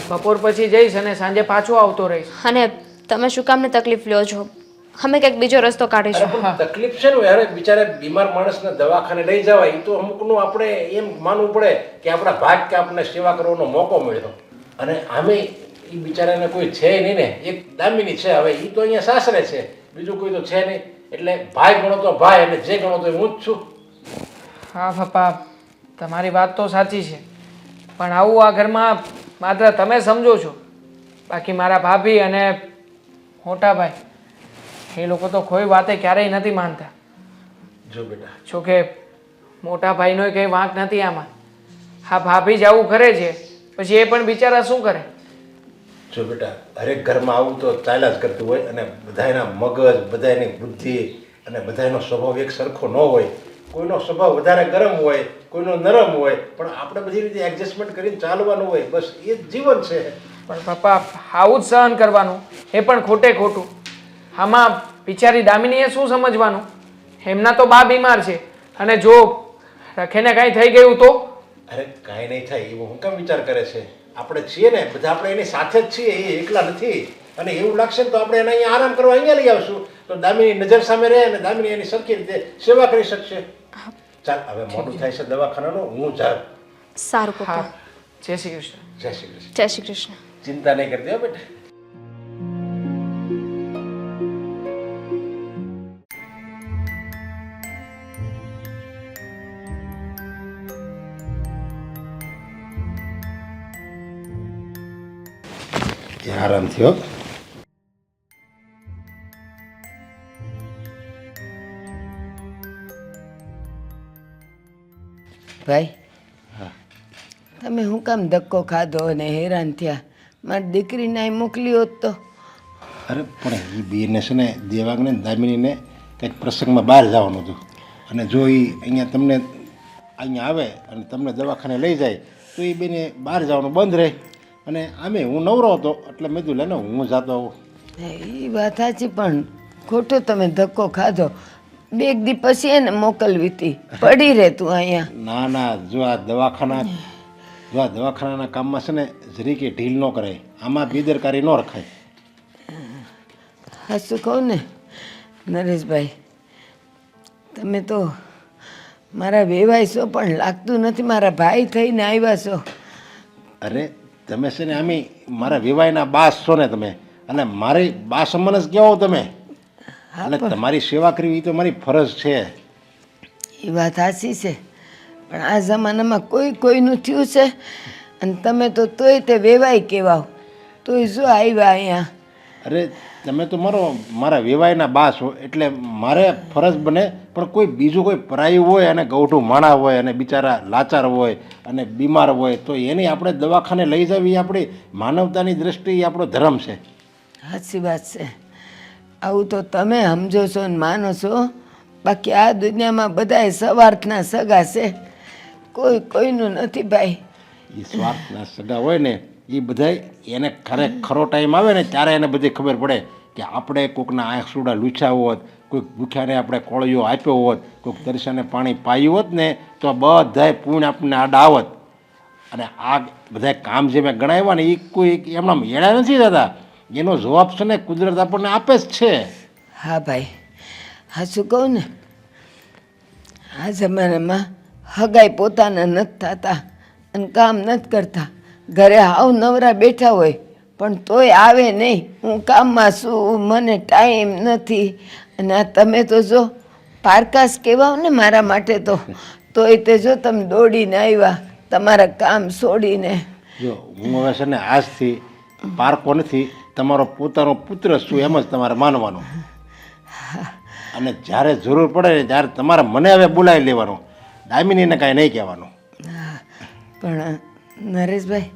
બપોર પછી જઈશ અને સાંજે પાછો આવતો રહીશ. અને તમે શું કામને તકલીફ લ્યો છો? અમે કંઈક બીજો રસ્તો અરે કાઢીશું. પણ તકલીફ છે ને યાર, બિચારે બીમાર માણસને દવાખાને લઈ જવાય એ તો અમુકનું આપણે એમ માનવું પડે કે આપણા ભાગ કે આપણને સેવા કરવાનો મોકો મળ્યો. અને આમે એ બિચારાને કોઈ છે નહીં ને, એક દામિની છે. હવે એ તો અહીંયા સાસરે છે, બીજું કોઈ તો છે નહીં. એટલે ભાઈ ગણો તો ભાઈ અને જે ગણો તો હું જ છું. હા પપ્પા, તમારી વાત તો સાચી છે. પણ આવું આ ઘરમાં માત્ર તમે સમજો છો. બાકી મારા ભાભી અને મોટા ભાઈ એ લોકો તો કોઈ વાતે ક્યારેય નથી માનતા. જો બેટા, જોકે મોટા ભાઈનો કંઈ વાંક નથી આમાં. હા, ભાભી જ આવું કરે છે પછી એ પણ બિચારા શું કરે? જો બેટા, હરેક ઘરમાં આવું તો ચાલ્યા જ કરતું હોય અને બધાયના મગજ, બધાયની બુદ્ધિ અને બધાયનો સ્વભાવ એક સરખો ન હોય. કોઈનો સ્વભાવ વધારે ગરમ હોય, કોઈનો નરમ હોય, પણ આપણે બધી રીતે એડજસ્ટમેન્ટ કરીને ચાલવાનું હોય. બસ એ જ જીવન છે. પણ પપ્પા, આવું જ સહન કરવાનું એ પણ ખોટે ખોટું. આમાં બિચારી દામિનીએ શું સમજવાનું? એમના તો બા બીમાર છે અને જો રખેને કાંઈ થઈ ગયું તો? અરે કાંઈ નહીં થાય એવું હું કેમ વિચાર કરે છે? આપણે છીએ ને બધા, આપણે એની સાથે જ છીએ, એ એકલા નથી. અને એવું લાગશે ને તો આપણે એને અહીંયા આરામ કરવા અહીંયા લઈ આવશું તો દામિની નજર સામે રહે અને દામિની એની સરખી રીતે સેવા કરી શકશે. ચાલ હવે મોડું થાય છે દવાખાનાનું, હું જાઉં. સારું પપ્પા. હા, જય શ્રી કૃષ્ણ. જય શ્રી કૃષ્ણ. જય શ્રી કૃષ્ણ. ચિંતા નહીં કરતી હો બેટા. આરામ થયો. ભાઈ, તમે શું કામ ધક્કો ખાધો અને હેરાન થયા? મારી દીકરીને અહીં મોકલી હોત તો. અરે પણ એ બેને છે ને દેવાંગને દામિનીને કંઈક પ્રસંગમાં બહાર જવાનું હતું અને જો એ અહીંયા આવે અને તમને દવાખાને લઈ જાય તો એ બેને બહાર જવાનું બંધ રહે. અને આમે હું નવરો હતો એટલે મેં કીધું લે ને હું જાતો આવું. એ વાત સાચી, પણ ખોટો તમે ધક્કો ખાધો. બે દી પછી એને મોકલવી હતી, પડી રહે તું અહીંયા. ના ના, જો આ દવાખાનાના કામમાં છે ને જરીકે ઢીલ ન કરાય, આમાં બેદરકારી ન રખાય. હા, શું કહું ને નરેશભાઈ, તમે તો મારા વેવાય છો પણ લાગતું નથી મારા ભાઈ થઈને આવ્યા છો. અરે તમે છે ને આમે મારા વિવાયના બાસ છો ને તમે, અને મારી બા સમાન જ કહેવો તમે. અને તમારી સેવા કરવી એ તો મારી ફરજ છે. એ વાત સાચી છે, પણ આ જમાનામાં કોઈનું થયું છે અને તમે તો તોય તે વેવાય કહેવાવ, તોય શું આવ્યા અહીંયા? અરે તમે તો મારા વેવાયના બા છો એટલે મારે ફરજ બને. પણ કોઈ બીજું કોઈ પરાયું હોય અને ગૌઠું માણા હોય અને બિચારા લાચાર હોય અને બીમાર હોય તો એની આપણે દવાખાને લઈ જવી આપણી માનવતાની દ્રષ્ટિએ આપણો ધર્મ છે. સાચી વાત છે. આવું તો તમે સમજો છો ને માનો છો, બાકી આ દુનિયામાં બધાય સવારના સગા છે, કોઈનું નથી ભાઈ. એ સ્વાર્થના સગા હોય ને એ બધાય એને ખરો ટાઈમ આવે ને ત્યારે એને બધી ખબર પડે કે આપણે કોઈકના આંસુડા લૂછ્યા હોત, કોઈક ભૂખ્યાને આપણે કોળિયો આપ્યો હોત, કોઈક તરસાને પાણી પાયું હોત ને તો બધાય પૂર્ણ આપણને આડા આવત. અને આ બધા કામ જે મેં ગણાવ્યા ને એ કોઈ એમના મેળા નથી થતા. એનો જવાબ છે ને કુદરત આપણને આપે જ છે. હા ભાઈ, હા શું કહું ને, આ જમાનામાં હગાઈ પોતાના નથી થતા અને કામ નથી કરતા. ઘરે હાવ નવરા બેઠા હોય પણ તોય આવે નહીં, હું કામમાં છું, મને ટાઈમ નથી. અને આ તમે તો જો પારકાશ કહેવાઓ ને મારા માટે તોય તે જો તમે દોડીને આવ્યા તમારા કામ છોડીને. જો હું હવે છે ને આજથી પારકો નથી, તમારો પોતાનો પુત્ર છું એમ જ તમારે માનવાનું. અને જ્યારે જરૂર પડે ને ત્યારે તમારે મને હવે બોલાવી લેવાનું, દામિનીને કાંઈ નહીં કહેવાનું. પણ નરેશભાઈ,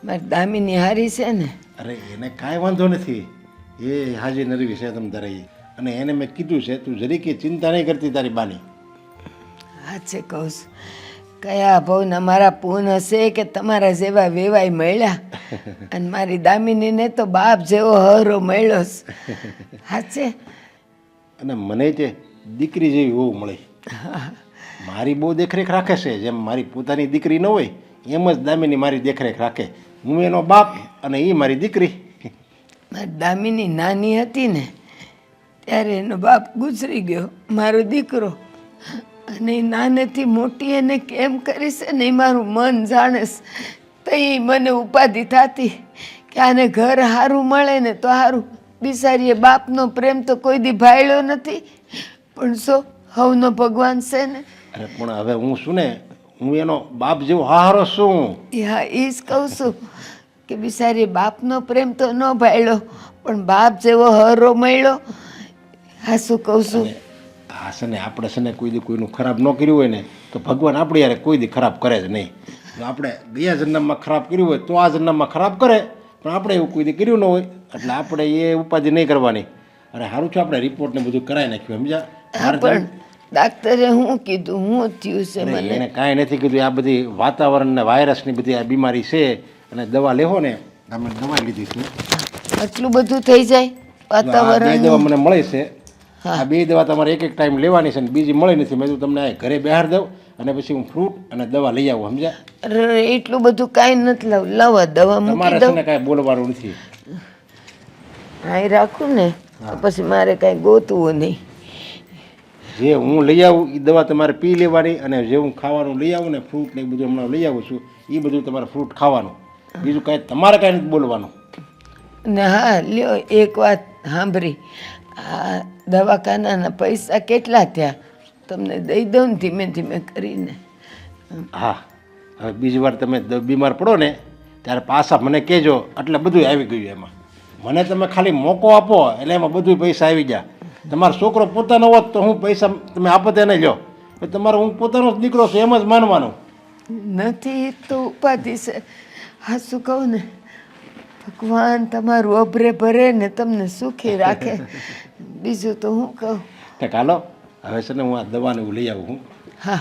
મારી દામિની હારી છે ને? અરે એને કાંઈ વાંધો નથી, એ હાજી નરવી છે તમ તારે. અને એને મેં કીધું છે તું જરીકે ચિંતા નહીં કરતી તારી બાની. હા છે કહું છું, કયા ભાવના મારા પૂન હશે કે તમારા જેવા વેવાય મળ્યા. અને મારી દામિનીને તો બાપ જેવો હરો મળ્યો છે. હા છે. અને મને તે દીકરી જેવી હોવું મળે. મારી બહુ દેખરેખ રાખે છે, જેમ મારી પોતાની દીકરી ન હોય એમ જ દામિની મારી દેખરેખ રાખે. હું એનો બાપ અને એ મારી દીકરી. મારી દામિની નાની હતી ને ત્યારે એનો બાપ ગુજરી ગયો, મારો દીકરો. અને એ નાનેથી મોટી એને કેમ કરી છે ને એ મારું મન જાણે છે. તો એ મને ઉપાધિ થતી કે આને ઘર સારું મળે ને તો સારું. બિચારીએ બાપનો પ્રેમ તો કોઈ દી ભાળ્યો નથી, પણ શું હવનો ભગવાન છે ને. અરે પણ હવે હું શું ને, હું એનો બાપ જેવો હારો છું. હા એ જ કહું છું કે બિચારી બાપનો પ્રેમ તો ન ભાળ્યો પણ બાપ જેવો હરો મળ્યો. હા શું કહું છું. આ છે ને આપણે છે ને કોઈ દી કોઈનું ખરાબ ન કર્યું હોય ને તો ભગવાન આપણી યારે કોઈ દી ખરાબ કરે જ નહીં. જો આપણે ગયા જન્મમાં ખરાબ કર્યું હોય તો આ જન્મમાં ખરાબ કરે, પણ આપણે એવું કોઈ દી કર્યું ન હોય એટલે આપણે એ ઉપાધિ નહીં કરવાની. અરે સારું છે આપણે રિપોર્ટ ને બધું કરાવી નાખ્યું, સમજ્યા? હા પણ ડાક્ટરે શું કીધું, હું થયું છે અરે મને? એને કાંઈ નથી કીધું. આ બધી વાતાવરણ ને વાયરસની બધી આ બીમારી છે અને દવા લેવો ને તમે દવા લીધી છે. આટલું બધું થઈ જાય આ બે વાતાવરણ? દવા મને મળે છે. આ બે દવા તમારે એક ટાઈમ લેવાની છે ને બીજી મળી નથી. મેં તો તમને આ ઘરે બહાર દઉં અને પછી હું ફ્રૂટ અને દવા લઈ આવું, સમજ્યા? અરે એટલું બધું કાંઈ નથી લાવવા, દવા તમારે મૂકી છે દઉં. ને કાંઈ બોલવાનું નથી. અહીં રાખું ને તો પછી મારે કાંઈ ગોતવું નહીં. જે હું લઈ આવું એ દવા તમારે પી લેવાની અને જે હું ખાવાનું લઈ આવું ને ફ્રૂટ ને એ બધું હમણાં લઈ આવું છું એ બધું તમારે ફ્રૂટ ખાવાનું. બીજું કાંઈ તમારે કાંઈ નથી બોલવાનું. ને હા લ્યો એક વાત સાંભળી, આ દવાખાનાના પૈસા કેટલા થયા તમને દઈ દઉં ને ધીમે ધીમે કરીને. હા, હવે બીજી વાર તમે બીમાર પડો ને ત્યારે પાછા મને કહેજો, એટલે બધું આવી ગયું એમાં. મને તમે ખાલી મોકો આપો એટલે એમાં બધું પૈસા આવી ગયા. તમારો છોકરો પોતાનો હોત તો હું પૈસા તમે આપો તેને લ્યો, તમારો હું પોતાનો જ દીકરો છું એમ જ માનવાનું. નથી તો ઉપાધિ છે. હા શું કહું ને, ભગવાન તમારું અભરે ભરે ને તમને સુખી રાખે, બીજું તો હું કહું. તે હાલો હવે છે ને હું આ દવાને હું લઈ આવું હું. હા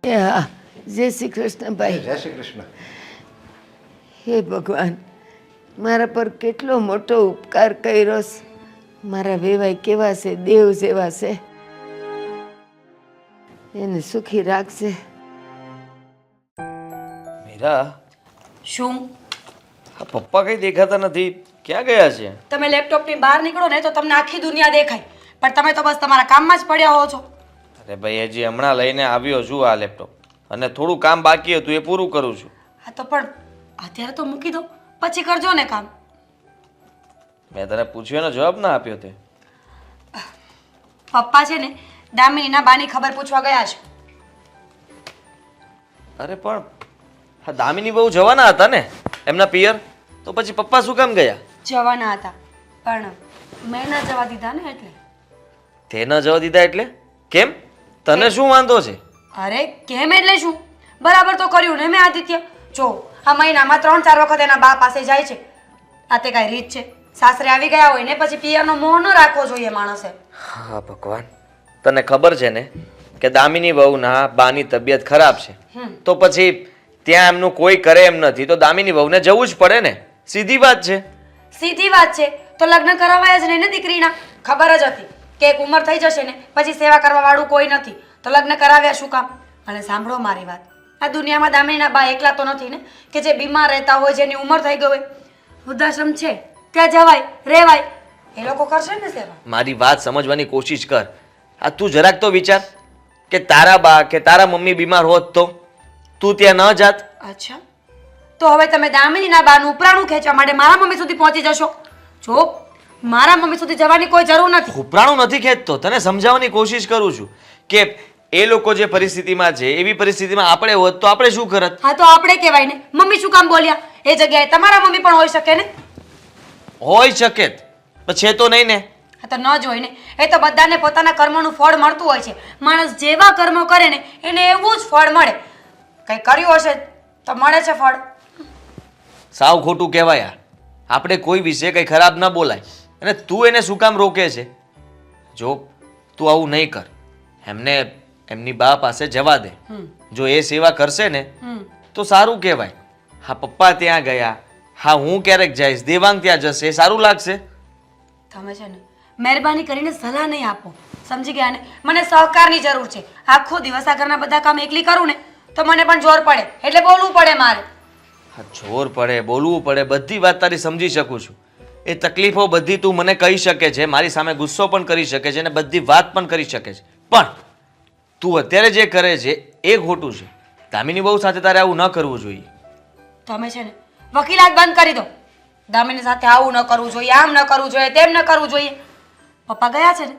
એ હા, જય શ્રી કૃષ્ણ ભાઈ. જય શ્રી કૃષ્ણ. હે ભગવાન, મારા પર કેટલો મોટો ઉપકાર કર્યો છે. મારા વેવાય કેવા છે, દેવ જેવા છે. એને સુખી રાખશે. મીરા, શું આ પપ્પા કઈ દેખાતા નથી, ક્યાં ગયા છે? તમે લેપટોપની બહાર નીકળો ને તો તમને આખી દુનિયા દેખાય, પણ તમે તો બસ તમારા કામમાં જ પડ્યા હો છો. અરે ભાઈ, હજી હમણાં લઈને આવ્યો છું આ લેપટોપ, અને થોડું કામ બાકી હતું એ પૂરું કરું છું. હા તો પણ અત્યારે તો મૂકી દો, પછી કરજો ને કામ. મેં તને પૂછ્યો એનો જવાબ ના આપ્યો તે. પપ્પા છે ને દામિનીના બાની ખબર પૂછવા ગયા છે. અરે પણ હા, દામિની બહુ જવાના હતા ને એમના પિયર, તો પછી પપ્પા શું કામ ગયા? જવાના હતા પણ મેં ના જવા દીધા ને એટલે. તે ન જવા દીધા એટલે કેમ? તને શું વાંધો છે? અરે કેમ એટલે શું, બરાબર તો કર્યું ને મેં આદિત્ય. જો આ મહિનામાં 3-4 વખત એના બા પાસે જાય છે. આ તે કાંઈ રીત છે? સાસરે આવી ગયા હોય ને પછી પિયરનો મોહ ન રાખવો જોઈએ માણસે. હા ભગવાન, તને ખબર છે ને કે દામિની વહુના બાની તબિયત ખરાબ છે તો પછી ત્યાં એમનું કોઈ કરે એમ નથી તો દામિની વહુને જવું જ પડે ને, સીધી વાત છે. સીધી વાત છે તો લગ્ન કરાવાયા જ નહીં ને દીકરીના. ખબર જ હતી કે એક ઉંમર થઈ જશે ને પછી સેવા કરવા વાળું કોઈ નથી તો લગ્ન કરાવ્યા શું કામ? અને સાંભળો મારી વાત, આ દુનિયામાં દામિનીના બા એકલા તો નથી ને કે જે બીમાર રહેતા હોય, જેની ઉંમર થઈ ગઈ હોય. વૃદ્ધાશ્રમ છે ત્યાં જવાય રહેવાય, એ લોકો કરશે ને સેવા. મારી વાત સમજવાની કોશિશ કર. આ તું જરાક તો વિચાર કે તારા બા કે તારા મમ્મી બીમાર હોત તો તું ત્યાં ન જાત. અચ્છા, તો હવે તમે દામિનીના બાનું ઉપરાણું ખેંચવા માટે મારા મમ્મી સુધી પહોંચી જશો? જો મારા મમ્મી સુધી જવાની કોઈ જરૂર નથી. ઉપરાણું નથી ખેંચતો, તને સમજાવવાની કોશિશ કરું છું કે એ લોકો જે પરિસ્થિતિમાં છે એવી પરિસ્થિતિમાં આપણે હોત તો આપણે શું કરત? હા તો આપણે કહેવાય ને, મમ્મી શું કામ બોલ્યા? એ જગ્યાએ તમારા મમ્મી પણ હોઈ શકે ને. હોઈ શકે પણ છે તો નહીં ને. હા તો ન જ હોય ને. એ તો બધાને પોતાના કર્મોનું ફળ મળતું હોય છે. માણસ જેવા કર્મો કરે ને એને એવું જ ફળ મળે. કંઈ કર્યું હશે તો મળે છે ફળ. સાવ ખોટું કહેવાય. આપણે કોઈ વિશે કંઈ ખરાબ ન બોલાય અને તું એને શું કામ રોકે છે? જો તું આવું નહીં કર, એમને એમની બા પાસે જવા દે. જો એ સેવા કરશે ને તો સારું કહેવાય. હા પપ્પા ત્યાં ગયા, હા હું ક્યારેક જઈશ, દેવાંગ ત્યાં જશે, એ સારું લાગશે. તમે છે ને મહેરબાની કરીને સલાહ નહીં આપો, સમજી ગયા ને? મને સહકારની જરૂર છે. આખો દિવસ આ ઘરના બધા કામ એકલી કરું ને તો મને પણ જોર પડે, એટલે બોલવું પડે મારે. હા જોર પડે, બોલવું પડે, બધી વાત તારી સમજી શકું છું. એ તકલીફો બધી તું મને કહી શકે છે, મારી સામે ગુસ્સો પણ કરી શકે છે અને બધી વાત પણ કરી શકે છે, પણ તું અત્યારે જે કરે છે એ ખોટું છે. દામિની બહુ સાથે તારે આવું ન કરવું જોઈએ. તમે છે ને વકીલાત બંધ કરી દો. દામિની સાથે આવું ન કરવું જોઈએ, આમ ન કરવું જોઈએ, તેમ ન કરવું જોઈએ. પપ્પા ગયા છે ને,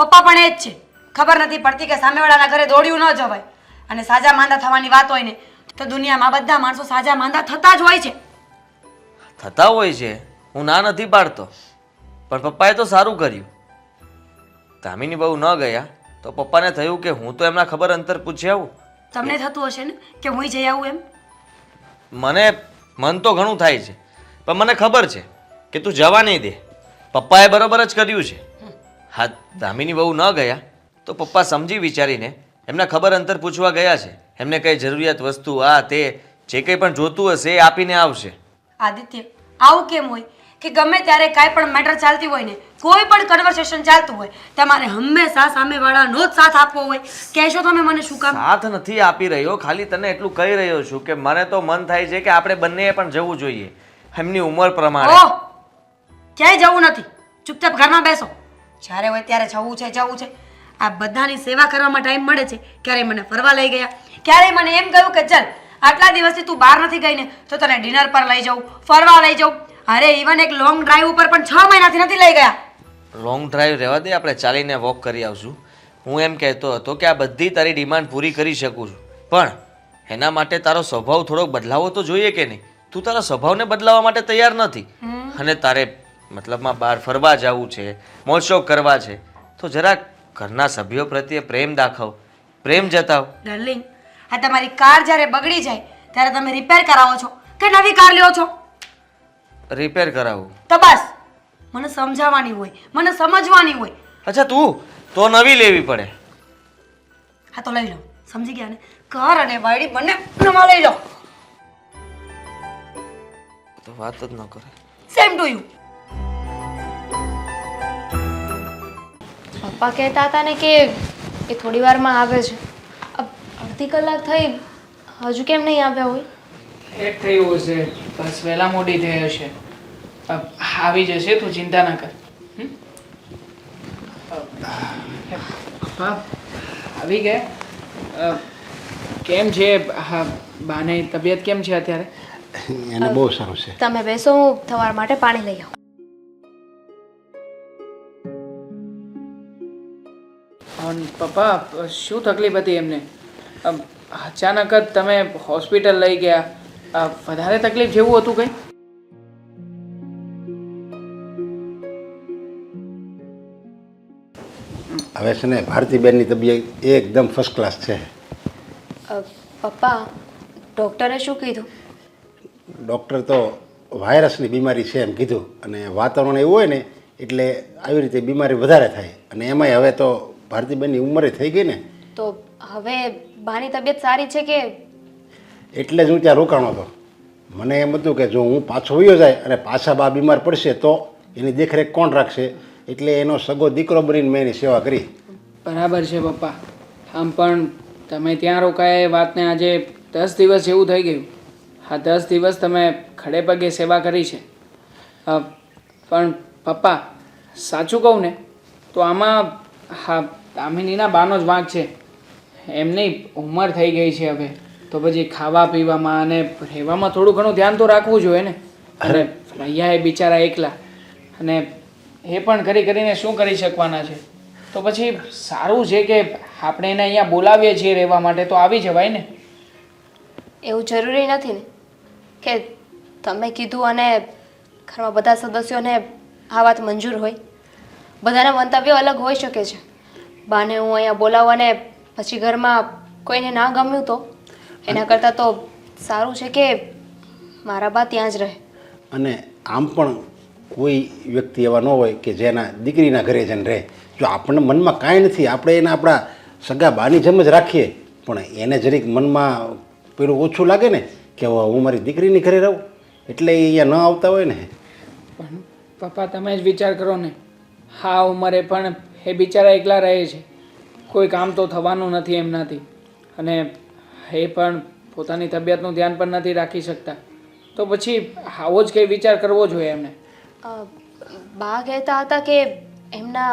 પપ્પા પણ એ જ છે. ખબર નથી પડતી કે સામેવાળાના ઘરે દોડ્યું ન જવાય. અને સાજા માંદા થવાની વાત હોય ને તો દુનિયામાં બધા માણસો સાજા માંદા થતા જ હોય છે. થતા હોય છે, હું ના નથી પાડતો, પણ પપ્પાએ તો સારું કર્યું. દામિની બહુ ન ગયા તો પપ્પાને થયું કે હું તો એમના ખબર અંતર પૂછી આવું. તમને થતું હશે ને કે હું જઈ આવું એમ? મને મન તો ઘણું થાય છે, પણ મને ખબર છે કે તું જવા નહીં દે. પપ્પાએ બરોબર જ કર્યું છે. હા દામિની બહુ ન ગયા તો પપ્પા સમજી વિચારીને એમના ખબર અંતર પૂછવા ગયા છે. એમને કઈ જરૂરિયાત વસ્તુ આ તે જે કંઈ પણ જોતું હશે એ આપીને આવશે. આદિત્ય, આવું કેમ હોય કે ગમે ત્યારે કાંઈ પણ મેટર ચાલતી હોય ને, કોઈ પણ કન્વર્સેશન ચાલતું હોય, તમારે હંમેશા સામેવાળાનો જ સાથ આપવો હોય? કહેશો તમે મને શું કામ? સાથ નથી આપી રહ્યો, ખાલી તને એટલું કહી રહ્યો છું કે મને તો મન થાય છે કે આપણે બંનેએ પણ જવું જોઈએ એમની ઉંમર પ્રમાણે. ઓહ, ક્યાંય જવું નથી, ચૂપચાપ ઘરમાં બેસો. જ્યારે હોય ત્યારે જવું છે જવું છે. આ બધાની સેવા કરવામાં ટાઈમ મળે છે. ક્યારેય મને ફરવા લઈ ગયા, ક્યારેય મને એમ કહ્યું કે ચાલ આટલા દિવસથી તું બહાર નથી ગઈ ને તો તને ડિનર પર લઈ જાઉં, ફરવા લઈ જાઉં. અરે ઇવન એક લોંગ ડ્રાઈવ ઉપર પણ 6 મહિનાથી નથી લઈ ગયા. લોંગ ડ્રાઈવ રહેવા દે, આપણે ચાલીને વોક કરી આવશું. હું એમ કહેતો હતો કે આ બધી તારી ડિમાન્ડ પૂરી કરી શકું છું, પણ એના માટે તારો સ્વભાવ થોડોક બદલાવો તો જોઈએ કે નહીં? તું તારા સ્વભાવને બદલાવવા માટે તૈયાર નથી અને તારે મતલબમાં બહાર ફરવા જવું છે, મોજ શોખ કરવા છે તો જરાક ઘરના સભ્યો પ્રત્યે પ્રેમ દાખવ, પ્રેમ જતાવ. ડાર્લિંગ, આ તમારી કાર જ્યારે બગડી જાય ત્યારે તમે રિપેર કરાવો છો કે નવી કાર લ્યો છો? રિપેર કરાવું તો બસ મને સમજાવવાની હોય, મને સમજવાની હોય. અચ્છા તું તો નવી લેવી પડે. હા તો લઈ લો, સમજી ગયા ને? કાર અને વાયડી બંને નવા લઈ લો. તો વાત જ ન કરે. Same to you. પપ્પા કહેતા હતા ને કે એ થોડી વારમાં આવે છે. અડધી કલાક થઈ, હજુ કેમ નહીં આવ્યા હોય? લેટ થયું હશે, બસ વહેલા મોડી થઈ હશે. આવી જશે, તું ચિંતા ના કર. પપ્પા આવી ગયા? કેમ છે બાને તબિયત કેમ છે અત્યારે? એને બહુ સારું છે. તમે બેસો, હું તમારા માટે પાણી લઈ આવું. પપ્પા શું તકલીફ હતી એમને? અચાનક જ તમે હોસ્પિટલ લઈ ગયા, વધારે તકલીફ જેવું હતું કંઈ? હવે છે ને ભારતીબેનની તબિયત એકદમ ફર્સ્ટ ક્લાસ છે. પપ્પા, ડૉક્ટરે શું કીધું? ડૉક્ટર તો વાયરસની બીમારી છે એમ કીધું, અને વાતાવરણ એવું હોય ને એટલે આવી રીતે બીમારી વધારે થાય, અને એમાંય હવે તો ભારતીબેનની ઉંમરે થઈ ગઈ ને. તો હવે બાની તબિયત સારી છે કે એટલે જ હું ત્યાં રોકાણો હતો. મને એમ હતું કે જો હું પાછો વયો જાય અને પાછા બા બીમાર પડશે તો એની દેખરેખ કોણ રાખશે, એટલે એનો સગો દીકરો બનીને મેં એની સેવા કરી. બરાબર છે પપ્પા. આમ પણ તમે ત્યાં રોકાયા એ વાતને આજે 10 દિવસ જેવું થઈ ગયું. હા, 10 દિવસ તમે ખડે પગે સેવા કરી છે. પણ પપ્પા સાચું કહું ને તો આમાં હા દામિનીના બાનો જ વાંક છે. એમની ઉંમર થઈ ગઈ છે હવે, તો પછી ખાવા પીવામાં અને રહેવામાં થોડું ઘણું ધ્યાન તો રાખવું જોઈએ ને. અને અહીંયા એ બિચારા એકલા, અને એ પણ કરીને શું કરી શકવાના છે. તો પછી સારું છે કે આપણે એને અહીંયા બોલાવીએ છીએ રહેવા માટે, તો આવી જવાય ને. એવું જરૂરી નથી ને કે તમે કીધું અને ઘરમાં બધા સદસ્યોને આ વાત મંજૂર હોય. બધાના મંતવ્યો અલગ હોઈ શકે છે. બાને હું અહીંયા બોલાવવાને પછી ઘરમાં કોઈને ના ગમ્યું તો એના કરતાં તો સારું છે કે મારા બા ત્યાં જ રહે. અને આમ પણ કોઈ વ્યક્તિ એવા ન હોય કે જેના દીકરીના ઘરે જઈને રહે. જો આપણને મનમાં કાંઈ નથી, આપણે એને આપણા સગા બાની જેમ જ રાખીએ, પણ એને જરીક મનમાં પેલું ઓછું લાગે ને કે હવે હું મારી દીકરીની ઘરે રહું, એટલે એ અહીંયા ન આવતા હોય ને. પણ પપ્પા તમે જ વિચાર કરો ને, હા ઉંમરે પણ એ બિચારા એકલા રહે છે. કોઈ કામ તો થવાનું નથી એમનાથી, અને એ પણ પોતાની તબિયતનું ધ્યાન પણ નથી રાખી શકતા. તો પછી આવો જ કંઈ વિચાર કરવો જોઈએ એમને. બા કહેતા હતા કે એમના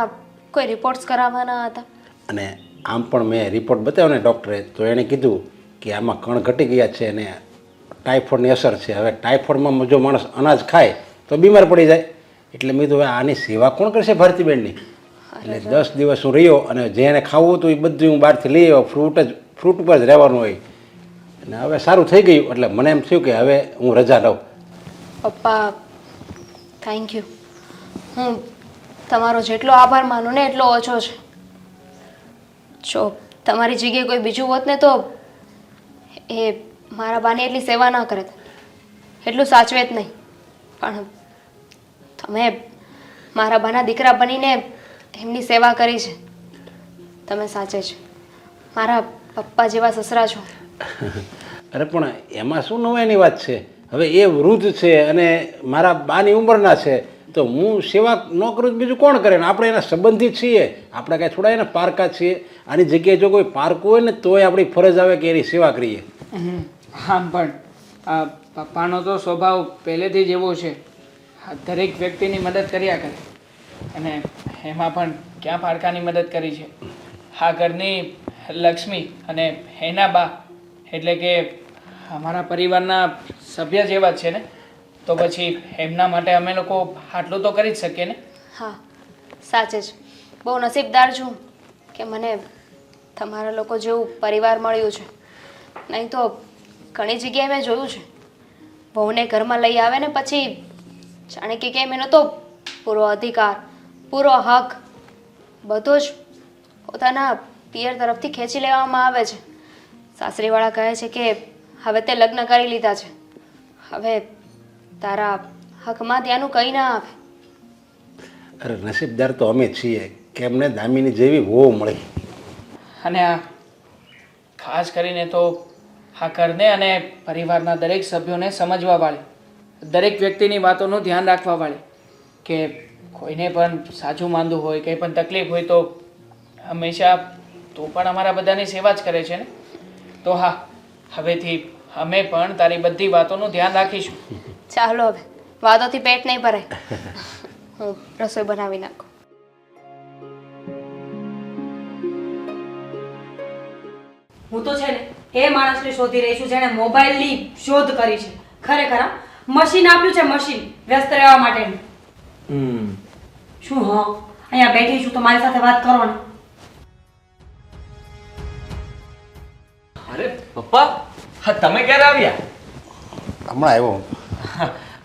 કોઈ રિપોર્ટ્સ કરાવવાના હતા. અને આમ પણ મેં રિપોર્ટ બતાવ્યો ને ડૉક્ટરે, તો એણે કીધું કે આમાં કણ ઘટી ગયા છે અને ટાઇફોઇડની અસર છે. હવે ટાઇફોઇડમાં જો માણસ અનાજ ખાય તો બીમાર પડી જાય, એટલે મેં કીધું હવે આની સેવા કોણ કરશે ભારતીબેનની. એટલે 10 દિવસ હું રહ્યો અને જેને ખાવું હતું એ બધું હું બહારથી લઈ આવ્યો. ફ્રૂટ ઉપર જ રહેવાનું હોય. અને હવે સારું થઈ ગયું, એટલે મને એમ થયું કે હવે હું રજા લઉં. પપ્પા થેન્ક યુ. હું તમારો જેટલો આભાર માનું ને એટલો ઓછો છે. જો તમારી જગ્યાએ કોઈ બીજું હોત ને તો એ મારા બાની એટલી સેવા ના કરે, એટલું સાચવે જ નહીં. પણ તમે મારા બાના દીકરા બનીને એમની સેવા કરી છે. તમે સાચે છે મારા પપ્પા જેવા સસરા છો. અરે પણ એમાં શું નવાઈની વાત છે? હવે એ વૃદ્ધ છે અને મારા બાની ઉંમરના છે, તો હું સેવા ન કરું બીજું કોણ કરે ને? આપણે એના સંબંધી છીએ, આપણે કાંઈ થોડા એના પારકા છીએ. આની જગ્યાએ જો કોઈ પારકું હોય ને તોય આપણી ફરજ આવે કે એની સેવા કરીએ. આમ પણ આ પપ્પાનો તો સ્વભાવ પહેલેથી જ એવો છે. દરેક વ્યક્તિની મદદ કર્યા કરે, અને એમાં પણ ક્યાં પારકાની મદદ કરી છે. આ ઘરની લક્ષ્મી અને એના બા એટલે કે અમારા પરિવારના સભ્ય જેવા જ છે ને, તો પછી એમના માટે અમે લોકો આટલું તો કરી જ શકીએ ને. હા સાચે જ બહુ નસીબદાર છું કે મને તમારા લોકો જેવું પરિવાર મળ્યું છે. નહીં તો ઘણી જગ્યાએ મેં જોયું છે વહુને ઘરમાં લઈ આવે ને પછી જાણે કે કેમ એનો તો પૂરો અધિકાર, પૂરો હક બધો જ પોતાના પિયર તરફથી ખેંચી લેવામાં આવે છે. સાસરીવાળા કહે છે કે હવે તે લગ્ન કરી લીધા છે, હવે તારા હકમાં ત્યાંનું કંઈ ના આવે. અરે નસીબદાર તો અમે છીએ કે અમને દામિની જેવી વહુ મળી. અને આ ખાસ કરીને તો આ ઘરને અને પરિવારના દરેક સભ્યોને સમજવાવાળી, દરેક વ્યક્તિની વાતોનું ધ્યાન રાખવાવાળી, કે કોઈને પણ સાચું માંદું હોય, કંઈ પણ તકલીફ હોય તો હંમેશા તું પણ અમારા બધાની સેવા જ કરે છે ને. તો હા, હવેથી અમે પણ તારી બધી વાતોનું ધ્યાન રાખીશું. ચાલો હવે વાતોથી પેટ નહીં ભરાય. હું રસોઈ બનાવી નાખું. હું તો છે ને એ માણસને શોધી રહી છું જેણે મોબાઈલની શોધ કરી છે. ખરેખર મશીન આપ્યું છે, મશીન વ્યસ્ત રહેવા માટેનું. શું હા અહીંયા બેઠી છું તો મારી સાથે વાત કરો ને. અરે પપ્પા, હા તમે ક્યારે આવ્યા? હમણાં આવ્યો.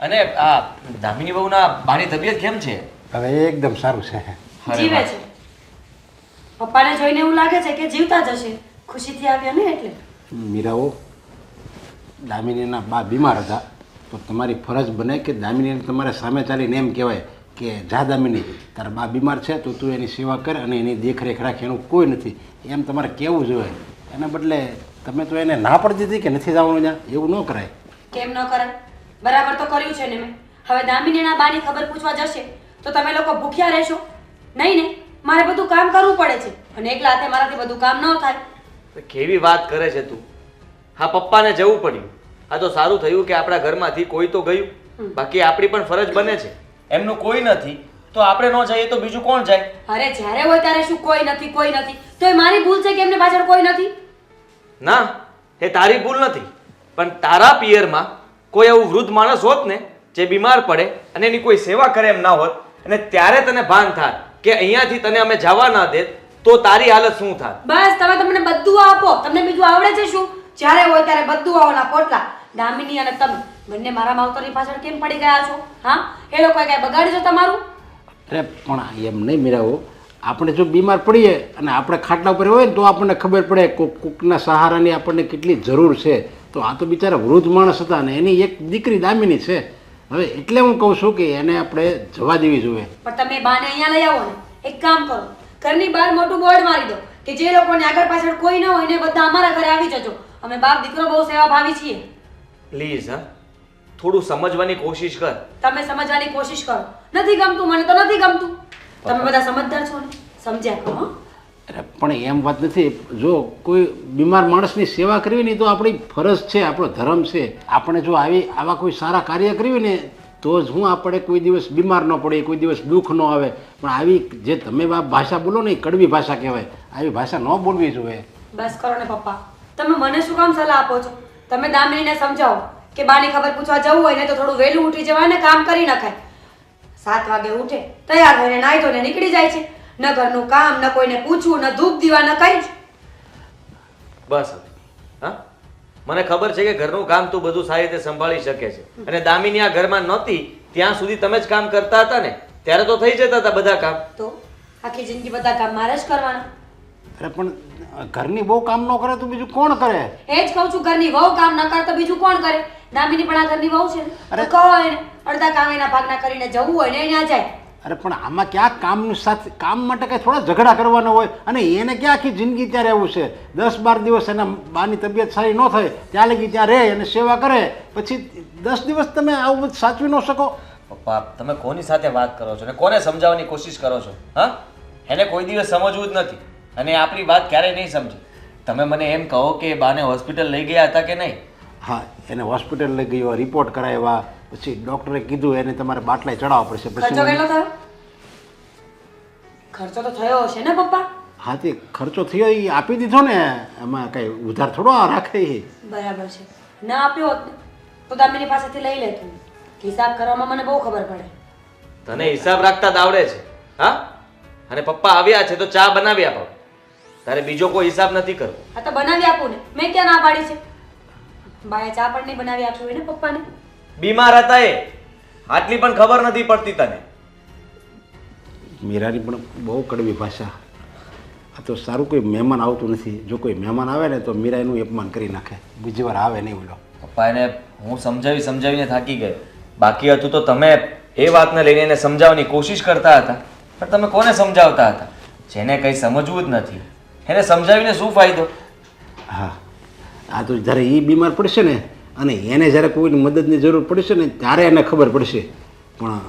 અને આ દામિની બહુના બાની તબિયત કેમ છે? હવે એકદમ સારું છે. જીવે છે. પપ્પાને જોઈને એવું લાગે છે કે જીવતા જ હશે. ખુશીથી આવ્યા ને એટલે. મીરાઓ, દામિનીના બા બીમાર હતા, તો તમારી ફરજ બને કે દામિનીને તમારે સામે ચાલીને એમ કહેવાય કે જા દામિની તારા બા બીમાર છે તો તું એની સેવા કર અને એની દેખરેખ રાખ, એનું કોઈ નથી એમ તમારે કહેવું જોઈએ. એના બદલે તમે તો એને ના પડી દીધી કે નથી જવાનું ત્યાં, એવું ન કરાય. કેમ ન કરે? બરાબર તો કર્યું છે ને મેં. હવે દામિનીના બાની ખબર પૂછવા જશે તો તમે લોકો ભૂખ્યા રહેશો નહીં ને? મારે બધું કામ કરવું પડે છે અને એકલા હાથે મારાથી બધું કામ ન થાય. કેવી વાત કરે છે તું? હા, પપ્પાને જવું પડ્યું. આ તો સારું થયું કે આપણા ઘરમાંથી કોઈ તો ગયું, બાકી આપણી પણ ફરજ બને છે. એમનું કોઈ નથી તો આપણે ન જઈએ તો બીજું કોણ જાય? અરે જ્યારે હોય ત્યારે શું કોઈ નથી તો એ મારી ભૂલ છે કે એમને પાછળ કોઈ નથી? ના, એ તારી ભૂલ નથી, પણ તારા પિયરમાં કોઈ એવું વૃદ્ધ માણસ હોત ને જે બીમાર પડે અને એની કોઈ સેવા કરે એમ ના હોત, અને ત્યારે તને ભાન થાય કે અહીંયાથી તને અમે જવા ના દે તો તારી હાલત શું થાય? બસ તમે તમને બધું આપો, તમને બીજું આવડે છે શું? જ્યારે હોય ત્યારે બધું આવવાના પોટલા. દામિની અને તમે બંને મારા માવતરની પાછળ કેમ પડી ગયા છો? હા, એ લોકોએ કઈ બગાડી છે તમારું? અરે પણ એમ નહીં મીરાઓ, આપણે જો બીમાર પડીએ અને આપણે ખાટલા ઉપર હોય ને તો આપણને ખબર પડે કોકના સહારાની આપણને કેટલી જરૂર છે. તો આ તો બિચારા વૃદ્ધ માણસ હતા ને એની એક દીકરી દામિની છે. હવે એટલે હું કહું છું કે એને આપણે જવા દેવી જોઈએ. પણ તમે બાને અહીંયા લઈ આવો ને. એક કામ કરો, ઘરની બહાર મોટું બોર્ડ મારી દો કે જે લોકોને આગળ પાછળ કોઈ ન હોય ને બધા અમારા ઘરે આવી જજો. અમે બાપ દીકરો બહુ સેવાભાવી છીએ. પ્લીઝ હા, થોડું સમજવાની કોશિશ કર. તમે સમજવાની કોશિશ કરો. નથી ગમતું મને તો નથી ગમતું. તમે બધા સમજદાર છો ને, સમજ્યા કરો. હં? અરે પણ એમ વાત નથી. જો કોઈ બીમાર માણસની સેવા કરવી ને તો આપણી ફરજ છે, આપણો ધર્મ છે. આપણે જો આવા કોઈ સારા કાર્ય કરવી ને તો જ આપણે કોઈ દિવસ બીમાર ન પડીએ, કોઈ દિવસ દુઃખ ન આવે. પણ આવી જે તમે ભાષા બોલો ને એ કડવી ભાષા કહેવાય. આવી ભાષા ન બોલવી જોઈએ. બસ કરો ને પપ્પા. તમે મને શું કામ સલાહ આપો છો? તમે દામિનીને સમજાવો કે બાની ખબર પૂછવા જવું હોય ને તો થોડું વહેલું ઉઠી જવાય ને કામ કરી નખાય. 7 વાગે ઉઠે, તૈયાર થઈને નાહી ધોઈને નીકળી જાય છે. ન ઘરનું કામ, ન કોઈને પૂછવું, ન ધૂપ દીવા, ન કંઈ જ. બસ હા, મને ખબર છે કે ઘરનું કામ તું બધું સારી રીતે સંભાળી શકે છે, અને દામિની આ ઘરમાં નહોતી ત્યાં સુધી તમે જ કામ કરતા હતા ને, ત્યારે તો થઈ જતા હતા બધા કામ. તો આખી જિંદગી બધા કામ મારે જ કરવાના. અરે પણ ઘરની બહુ કામ ન કરે તો બીજું કોણ કરે? એ જ કહું છું, ઘરની વહુ કામ ન કરે તો બીજું કોણ કરે? દામિની પણ આ ઘરની વહુ છે ને, તો કહો એને અડધા કામ એના ભાગના કરીને જવું હોય ને ત્યાં જાય. અરે પણ આમાં ક્યાં કામનું સાથે કામ માટે કંઈ થોડા ઝઘડા કરવાનો હોય? અને એને ક્યાં આખી જિંદગી ત્યાં રહેવું છે? 10-12 દિવસ એના બાની તબિયત સારી ન થાય ત્યાં લગી ત્યાં રહે અને સેવા કરે, પછી 10 દિવસ તમે આવું બધું સાચવી ન શકો? પપ્પા, તમે કોની સાથે વાત કરો છો ને કોને સમજાવવાની કોશિશ કરો છો? હા, એને કોઈ દિવસ સમજવું જ નથી અને આપણી વાત ક્યારેય નહીં સમજે. તમે મને એમ કહો કે બાને હોસ્પિટલ લઈ ગયા હતા કે નહીં? હા, એને હોસ્પિટલ લઈ ગયો, રિપોર્ટ કરાવ્યા, પછી ડૉક્ટરે કીધું એને તમારે બાટલાએ ચડાવવા પડશે. ખર્ચો કેટલો થયો? ખર્ચો તો થયો હશે ને પપ્પા? હા, તે ખર્ચો થયો એ આપી દીધો ને, એમાં કંઈ ઉધાર થોડો રાખે એ. બરાબર છે. ના આપ્યો હોત ને તો દામિની પાસેથી લઈ લેતું. હિસાબ કરવામાં મને બહુ ખબર પડે. તને હિસાબ રાખતા જ આવડે છે? હા, અને પપ્પા આવ્યા છે તો ચા બનાવી આપો. તારે બીજો કોઈ હિસાબ નથી કરવો. આ તો બનાવી આપું ને, મેં ક્યાં ના પાડી છે? બાએ ચા પણ નહીં બનાવી આપી હોય ને પપ્પાને. બીમાર હતા એ, આટલી પણ ખબર નથી પડતી તને. મીરાની પણ બહુ કડવી ભાષા. આ તો સારું કોઈ મહેમાન આવતું નથી. જો કોઈ મહેમાન આવે ને તો મીરા એનું અપમાન કરી નાખે. બીજી વાર આવે નહીં બોલો. પપ્પા એને હું સમજાવીને થાકી ગયો. બાકી હતું તો તમે એ વાતને લઈને એને સમજાવવાની કોશિશ કરતા હતા, પણ તમે કોને સમજાવતા હતા? જેને કંઈ સમજવું જ નથી એને સમજાવીને શું ફાયદો? હા, આ તો જ્યારે એ બીમાર પડશે ને અને એને જ્યારે કોઈની મદદની જરૂર પડશે ને ત્યારે એને ખબર પડશે. પણ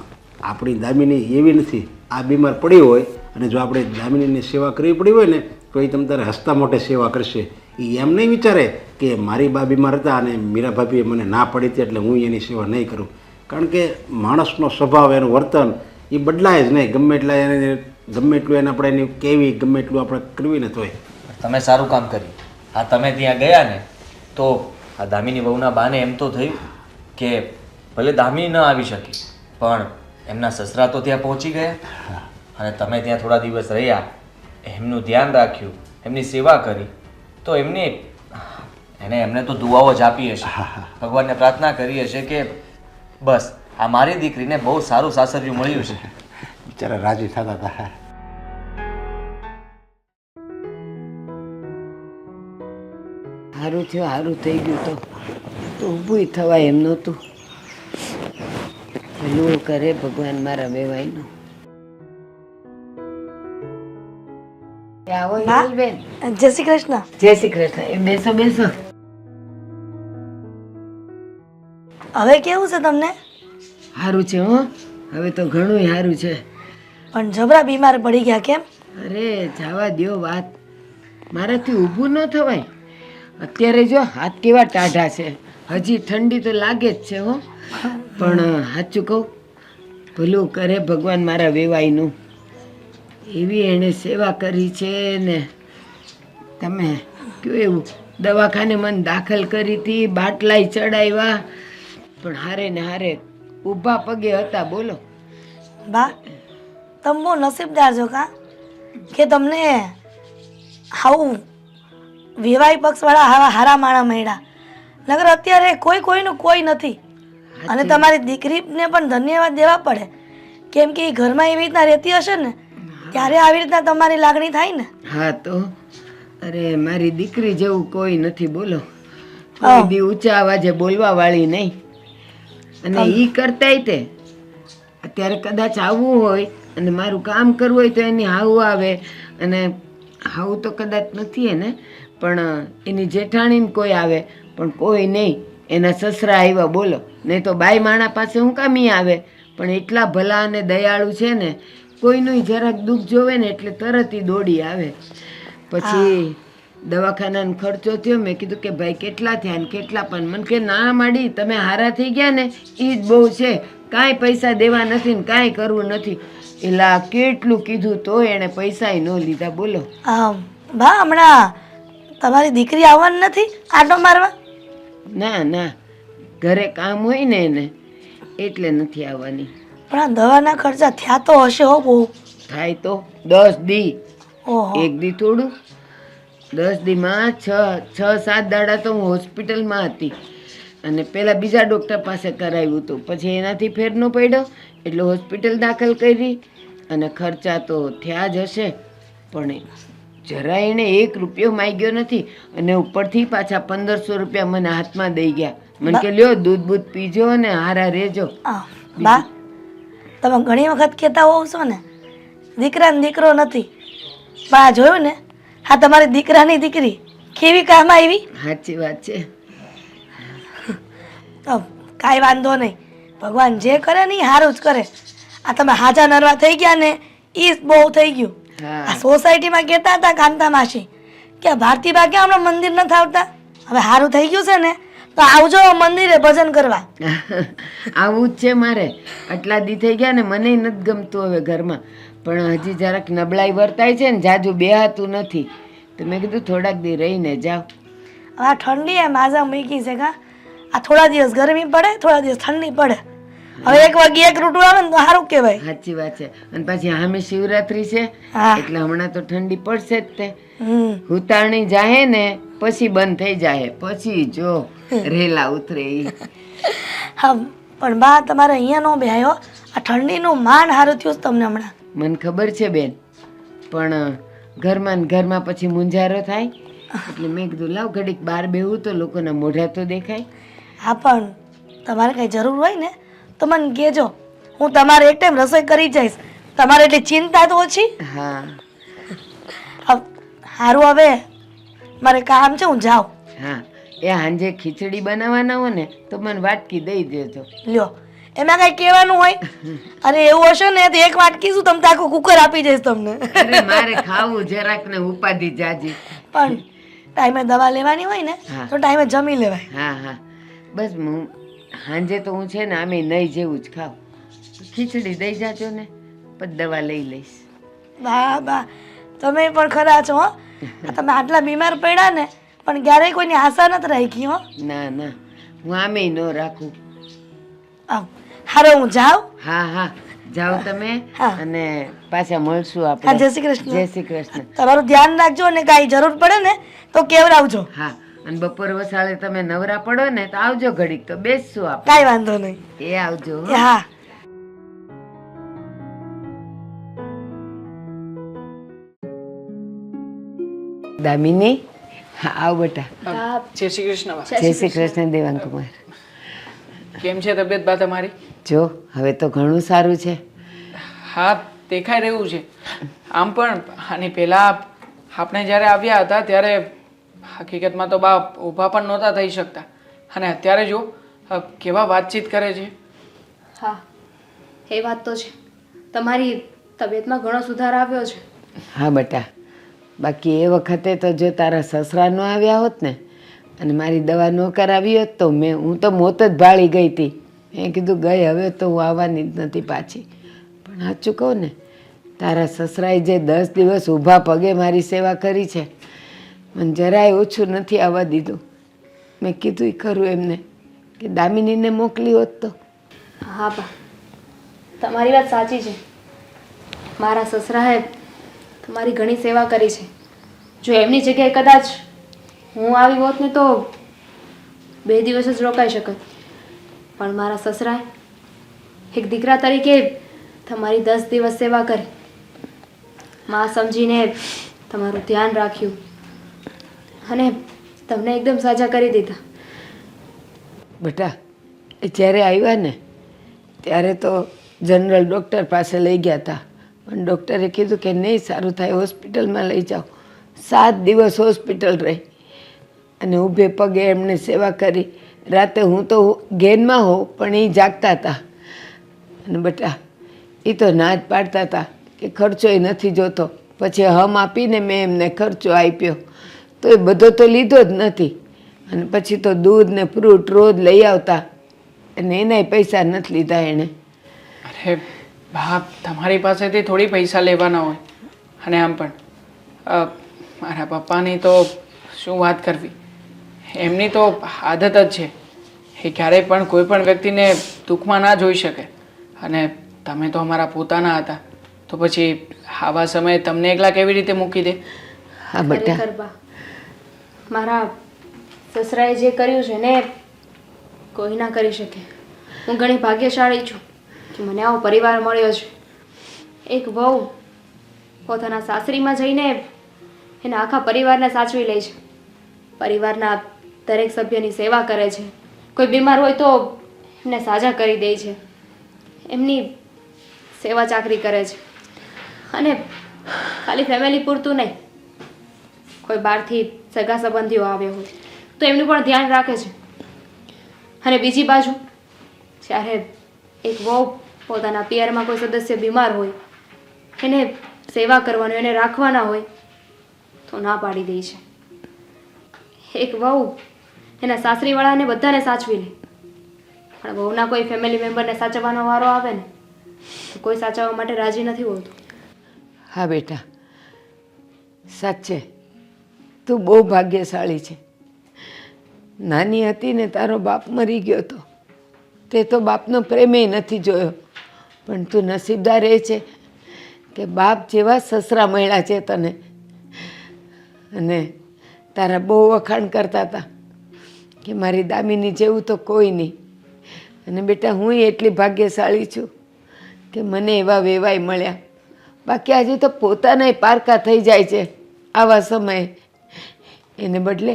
આપણી દામિની એવી નથી. આ બીમાર પડી હોય અને જો આપણે દામિનીની સેવા કરવી પડી હોય ને તો એ તમ તારે હસતા મોટે સેવા કરશે. એ એમ નહીં વિચારે કે મારી બા બીમાર હતા અને મીરા ભાભીએ મને ના પડી હતી એટલે હું એની સેવા નહીં કરું. કારણ કે માણસનો સ્વભાવ, એનું વર્તન એ બદલાય જ નહીં. ગમે એટલું એને આપણે એની કહેવી, ગમે એટલું આપણે કરવી ને તોય. તમે સારું કામ કર્યું. આ તમે ત્યાં ગયા ને તો આ દામિની વહુના બાને એમ તો થયું કે ભલે દામિની ન આવી શકી પણ એમના સસરા તો ત્યાં પહોંચી ગયા, અને તમે ત્યાં થોડા દિવસ રહ્યા, એમનું ધ્યાન રાખ્યું, એમની સેવા કરી, તો એમને તો દુઆઓ જ આપી હશે, ભગવાનને પ્રાર્થના કરી હશે કે બસ આ મારી દીકરીને બહુ સારું સાસરિયું મળ્યું છે. બિચારા રાજી થતા હતા. સારું થયું, સારું થઈ ગયું તો ઊભું થવાય એમ નહોતું. ભલું કરે ભગવાન મારા વેવાઈનું. આવો બા. હિરલબેન. જય શ્રી કૃષ્ણ. જય શ્રી કૃષ્ણ. એ બેસો બેસો. હવે કેવું છે તમને? સારું છે હો, હવે તો ઘણું સારું છે. પણ જબરા બીમાર પડી ગયા કેમ? અરે જવા દ્યો વાત, મારાથી ઊભું ન થવાય. અત્યારે જો હાથ કેવા ટાઢા છે, હજી ઠંડી તો લાગે જ છે હો. પણ સાચું કહું, ભલું કરે ભગવાન મારા વેવાઈનું. એવી એણે સેવા કરી છે ને. તમે કયો એવું દવાખાને મને દાખલ કરી હતી, બાટલાય ચડાવ્યા, પણ હારે ને હારે ઊભા પગે હતા. બોલો. બા, તમે બહુ નસીબદાર છો કા કે તમને આવું વેવાઈ પક્ષવાળા આવા હારા માણા મળ્યા. નગર અત્યારે કોઈનું કોઈ નથી. અને તમારી દીકરીને પણ ધન્યવાદ દેવા પડે, કેમ કે એ ઘરમાં એવી રીતના રહેતી હશે ને ત્યારે આવી રીતના તમારી લાગણી થાય ને. હા તો અરે મારી દીકરી જેવું કોઈ નથી. બોલો, કોઈ દી ઊંચા અવાજે બોલવા વાળી નહીં. અને ઈ કરતાય તે અત્યારે કદાચ આવવું હોય અને મારું કામ કરવું હોય તો એની હાવ આવે. અને હાવ તો કદાચ નથી એને, પણ એની જેઠાણીને કોઈ આવે, પણ કોઈ નહીં. એના સસરા આવ્યા. બોલો, નહીં તો બાઈ માણા પાસે હું કામ ઈ આવે. પણ એટલા ભલા અને દયાળુ છે ને, કોઈનું જરાક દુઃખ જોવે ને એટલે તરત ઈ દોડી આવે. પછી દવાખાનાનો ખર્ચો થયો, મેં કીધું કે ભાઈ કેટલા થયા ને કેટલા, પણ મને કે ના માડી તમે હારા થઈ ગયા ને એ જ બહુ છે, કાંઈ પૈસા દેવા નથી ને કાંઈ કરવું નથી. એલા કેટલું કીધું તો એણે પૈસાય ન લીધા. બોલો. બા, હમણાં તમારી દીકરી આવવાની નથી આટો મારવા? ના ના, ઘરે કામ હોય ને એને એટલે નથી આવવાની. પણ આ દવાના ખર્ચા થયા તો હશે હો બહુ. થાય તો 10 દી, ઓહો. એક દી થોડું. 10 દીમાં 6-7 દાડા તો હું હોસ્પિટલમાં હતી. અને પહેલાં બીજા ડૉક્ટર પાસે કરાવ્યું હતું, પછી એનાથી ફેર ન પડ્યો એટલે હોસ્પિટલ દાખલ કરી. અને ખર્ચા તો થયા જ હશે, પણ જરા એણે 1 રૂપિયો માંગ્યો નથી. અને ઉપરથી પાછા 1500 રૂપિયા મને હાથમાં દઈ ગયા. મને કે લ્યો દૂધ બૂધ પીજો અને હારા રહેજો. બા, તમે ઘણી વખત કહેતા હોવ છો ને દીકરા ને દીકરો નથી, પણ આ જોયું ને, હા તમારી દીકરાની દીકરી કેવી કામ આવી. સાચી વાત છે. કાંઈ વાંધો નહીં, ભગવાન જે કરે ને એ સારું જ કરે. આ તમે હાજા નરવા થઈ ગયા ને એ બહુ થઈ ગયું. આ સોસાયટીમાં કહેતા હતા કાંતા માસી કે ભારતી બા ક્યાં હમણાં મંદિર નથી આવતા, હવે સારું થઈ ગયું છે ને તો આવજો મંદિરે ભજન કરવા. આવું જ છે મારે. આટલા દી થઈ ગયા ને મને નથી ગમતું હવે ઘરમાં, પણ હજી જરાક નબળાઈ વર્તાય છે ને, જાજુ બેહાતું નથી. તો મેં કીધું થોડાક દી રહીને જાઓ. હવે આ ઠંડી એ માજા મૂકી છે કા, આ થોડા દિવસ ગરમી પડે, થોડા દિવસ ઠંડી પડે. હવે 1 વાગે 1 ઋતુ આવે ને તો સારું કહેવાય. સાચી વાત છે. અને પછી સામે શિવરાત્રી છે એટલે હમણાં તો ઠંડી પડશે જ તે. ઉતારણી જાહે ને પછી બંધ થઈ જાય, પછી જો રેલા ઉતરે ઈ. હા, પણ બા તમારે અહીંયા નો બેહાયો, આ ઠંડીનું માન સારું થયું છે તમને હમણાં. મને ખબર છે બેન, પણ ઘરમાં ને ઘરમાં પછી મુંજારો થાય એટલે મેં કીધું લાવ ઘડીક બહાર બેહું તો લોકોના મોઢા તો દેખાય. હા, પણ તમારે કંઈ જરૂર હોય ને તો મને કહેજો, હું તમારે એક ટાઈમ રસોઈ કરી જઈશ. તમારે એટલી ચિંતા તો ઓછી. હા સારું, હવે મારે કામ છે, હું જાઉં. હા, એ સાંજે ખીચડી બનાવવાના હોય ને તો મને વાટકી દઈ દેજો. લ્યો, એમાં કઈ કહેવાનું હોય? અરે એવું હશે ને તો 1 વાટકી શું તમને આખું કુકર આપી જઈશ તમને. અરે મારે ખાવું જરાક ને ઉપાધિ જાજી. પણ ટાઈમે દવા લેવાની હોય ને તો ટાઈમે જમી લેવાય. હા હા, બસ હું સાંજે તો હું છે ને આમે નહીં જેવું જ ખાવ. ખીચડી દઈ જાજો ને પછી દવા લઈ લઈશ. બા બા, તમે પણ ખરા છો હો. તમે આટલા બીમાર પડ્યા ને પણ ક્યારેય કોઈની આશા નથી રાખી હો. ના ના, હું આમે ન રાખું. હારો હું જાઉં. હા હા, જાઓ તમે. અને પાછા મળશું હા, આપણે. જય શ્રી કૃષ્ણ. જય શ્રી કૃષ્ણ. તમારું ધ્યાન રાખજો અને કાંઈ જરૂર પડે ને તો કેવડાવજો. હા, અને બપોર વસાળે તમે નવરા પડો ને તો આવજો ઘડીક, તો બેસશું આપણે. કાંઈ વાંધો નહીં. એ આવજો. હા. દામિની, હા આવ બેટા. જય શ્રી કૃષ્ણ. જય શ્રી કૃષ્ણ દેવાંગ કુમાર. કેમ છે તબિયત બા તમારી? જો હવે તો ઘણું સારું છે. હા દેખાઈ રહ્યું છે. આમ પણ આની પહેલાં આપણે જ્યારે આવ્યા હતા ત્યારે હકીકતમાં તો બા ઊભા પણ નહોતા થઈ શકતા અને અત્યારે જો કેવા વાતચીત કરે છે. હા એ વાત તો છે. તમારી તબિયતમાં ઘણો સુધાર આવ્યો છે. હા બેટા, બાકી એ વખતે તો જો તારા સસરા ન આવ્યા હોત ને અને મારી દવા ન કરાવી હોત તો હું તો મોત જ ભાળી ગઈ હતી. મેં કીધું ગઈ હવે તો હું આવવાની જ નથી પાછી. પણ સાચું કહું ને, તારા સસરાએ જે 10 દિવસ ઊભા પગે મારી સેવા કરી છે, મને જરાય ઓછું નથી આવવા દીધું. મેં કીધું એ ખરું એમને કે દામિનીને મોકલી હોત તો. હા બા, તમારી વાત સાચી છે. મારા સસરાએ તમારી ઘણી સેવા કરી છે. જો એમની જગ્યાએ કદાચ હું આવી હોત ને તો 2 દિવસ જ રોકાઈ શકત. પણ મારા સસરાએ એક દીકરા તરીકે તમારી 10 દિવસ સેવા કરી. માં સમજીને તમારું ધ્યાન રાખ્યું અને તમને એકદમ સાજા કરી દીધા. બેટા, એ જ્યારે આવ્યા ને ત્યારે તો જનરલ ડૉક્ટર પાસે લઈ ગયા હતા, પણ ડૉક્ટરે કીધું કે નહીં સારું થાય હોસ્પિટલમાં લઈ જાઓ. 7 દિવસ હોસ્પિટલ રહી અને ઊભે પગે એમને સેવા કરી. રાતે હું તો ઘેનમાં હોઉં પણ એ જાગતા હતા. અને બેટા એ તો ના જ પાડતા હતા કે ખર્ચોય નથી જોતો. પછી હમ આપીને મેં એમને ખર્ચો આપ્યો તો એ બધો તો લીધો જ નથી. અને પછી તો દૂધ ને ફ્રૂટ રોજ લઈ આવતા અને એનાય પૈસા નથી લીધા એણે. અરે બા, તમારી પાસેથી થોડી પૈસા લેવાના હોય. અને આમ પણ મારા પપ્પાની તો શું વાત કરવી, એમની તો આદત જ છે એ ક્યારેય પણ કોઈ પણ વ્યક્તિને દુઃખમાં ના જોઈ શકે. અને તમે તો અમારા પોતાના હતા, તો પછી આવા સમયે તમને એકલા કેવી રીતે મૂકી દે? હા બેટા, ખરેખર બા, મારા સસરાએ જે કર્યું છે ને કોઈ ના કરી શકે. હું ઘણી ભાગ્યશાળી છું કે મને આવો પરિવાર મળ્યો છે. એક વહુ પોતાના સાસરીમાં જઈને એના આખા પરિવારને સાચવી લે છે. પરિવારના દરેક સભ્યની સેવા કરે છે. કોઈ બીમાર હોય તો એમને સાજા કરી દે છે. એમની સેવા ચાકરી કરે છે. અને ખાલી ફેમિલી પૂરતું નહીં, કોઈ બહારથી સગા સંબંધીઓ આવ્યા હોય તો એમનું પણ ધ્યાન રાખે છે. અને બીજી બાજુ જ્યારે એક વહુ પોતાના પિયરમાં કોઈ સદસ્ય બીમાર હોય, એને સેવા કરવાનું, એને રાખવાના હોય તો ના પાડી દે છે. એક વહુ એના સાસરીવાળાને બધાને સાચવી લે, પણ વહુના કોઈ ફેમિલી મેમ્બરને સાચવવાનો વારો આવે ને તો કોઈ સાચવવા માટે રાજી નથી હોતું. હા બેટા, સાચે તું બહુ ભાગ્યશાળી છે. નાની હતી ને તારો બાપ મરી ગયો હતો, તે તો બાપનો પ્રેમે નથી જોયો. પણ તું નસીબદાર એ છે કે બાપ જેવા સસરા મળ્યા છે તને. અને તારા બહુ વખાણ કરતા હતા કે મારી દામિની જેવું તો કોઈ નહીં. અને બેટા હું એટલી ભાગ્યશાળી છું કે મને એવા વેવાય મળ્યા. બાકી આજે તો પોતાનાય પારકા થઈ જાય છે આવા સમયે. એને બદલે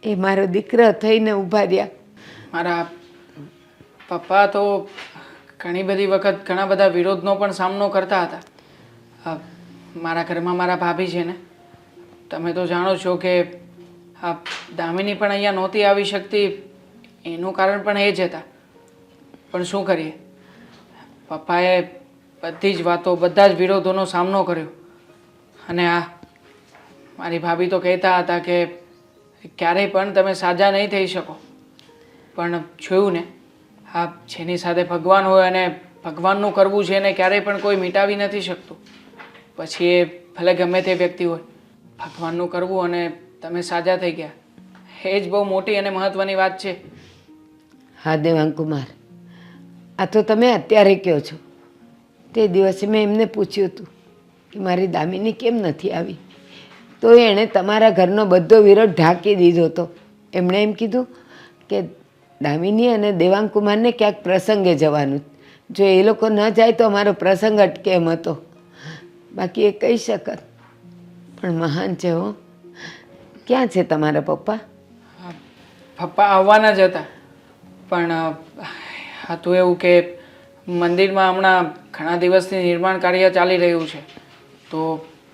એ મારો દીકરો થઈને ઊભા રહ્યા. મારા પપ્પા તો ઘણી બધી વખત ઘણા બધા વિરોધનો પણ સામનો કરતા હતા. મારા ઘરમાં મારા ભાભી છે ને, તમે તો જાણો છો કે દામિની પણ અહીંયા નહોતી આવી શકતી. એનું કારણ પણ એ જ હતા. પણ શું કરીએ, પપ્પાએ બધી જ વાતો, બધા જ વિરોધોનો સામનો કર્યો. અને મારી ભાભી તો કહેતા હતા કે ક્યારેય પણ તમે સાજા નહીં થઈ શકો. પણ જોયું ને, જેની સાથે ભગવાન હોય અને ભગવાનનું કરવું છે એને ક્યારેય પણ કોઈ મિટાવી નથી શકતું. પછી એ ભલે ગમે તે વ્યક્તિ હોય, ભગવાનનું કરવું અને તમે સાજા થઈ ગયા, એ જ બહુ મોટી અને મહત્ત્વની વાત છે. હા દેવાંગકુમાર, આ તો તમે અત્યારે કહો છો. તે દિવસે મેં એમને પૂછ્યું હતું કે મારી દામિની કેમ નથી આવી, તો એણે તમારા ઘરનો બધો વિરોધ ઢાંકી દીધો હતો. એમણે એમ કીધું કે દામિની અને દેવાંગકુમારને ક્યાંક પ્રસંગે જવાનું, જો એ લોકો ન જાય તો અમારો પ્રસંગ અટકે એમ હતો. બાકી એ કહી શકત, પણ મહાન છે હો. ક્યાં છે તમારા પપ્પા? પપ્પા આવવાના જ હતા, પણ હતું એવું કે મંદિરમાં હમણાં ઘણા દિવસથી નિર્માણ કાર્ય ચાલી રહ્યું છે, તો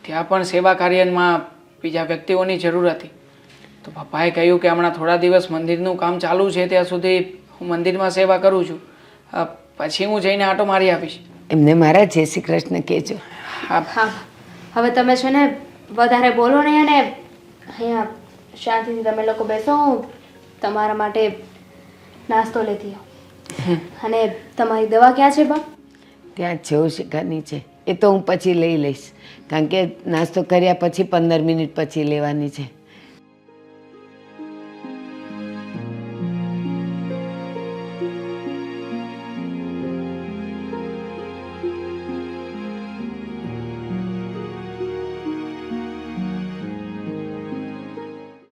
ત્યાં પણ સેવા કાર્યમાં બીજા વ્યક્તિઓની જરૂર હતી. તો પપ્પાએ કહ્યું કે હમણાં થોડા દિવસ મંદિરનું કામ ચાલુ છે ત્યાં સુધી હું મંદિરમાં સેવા કરું છું, પછી હું જઈને આંટો મારી આવીશ. એમને મારા જય શ્રી કૃષ્ણ કહેજો. હા, હવે તમે છે ને વધારે બોલો નહીં અને અહીંયા શાંતિથી તમે લોકો બેસો. હું તમારા માટે નાસ્તો લેતી આવું. અને તમારી દવા ક્યાં છે બા? ત્યાં જ છે ઓશિકાની છે, એ તો હું પછી લઈ લઈશ, કારણ કે નાસ્તો કર્યા પછી 15 મિનિટ પછી લેવાની છે.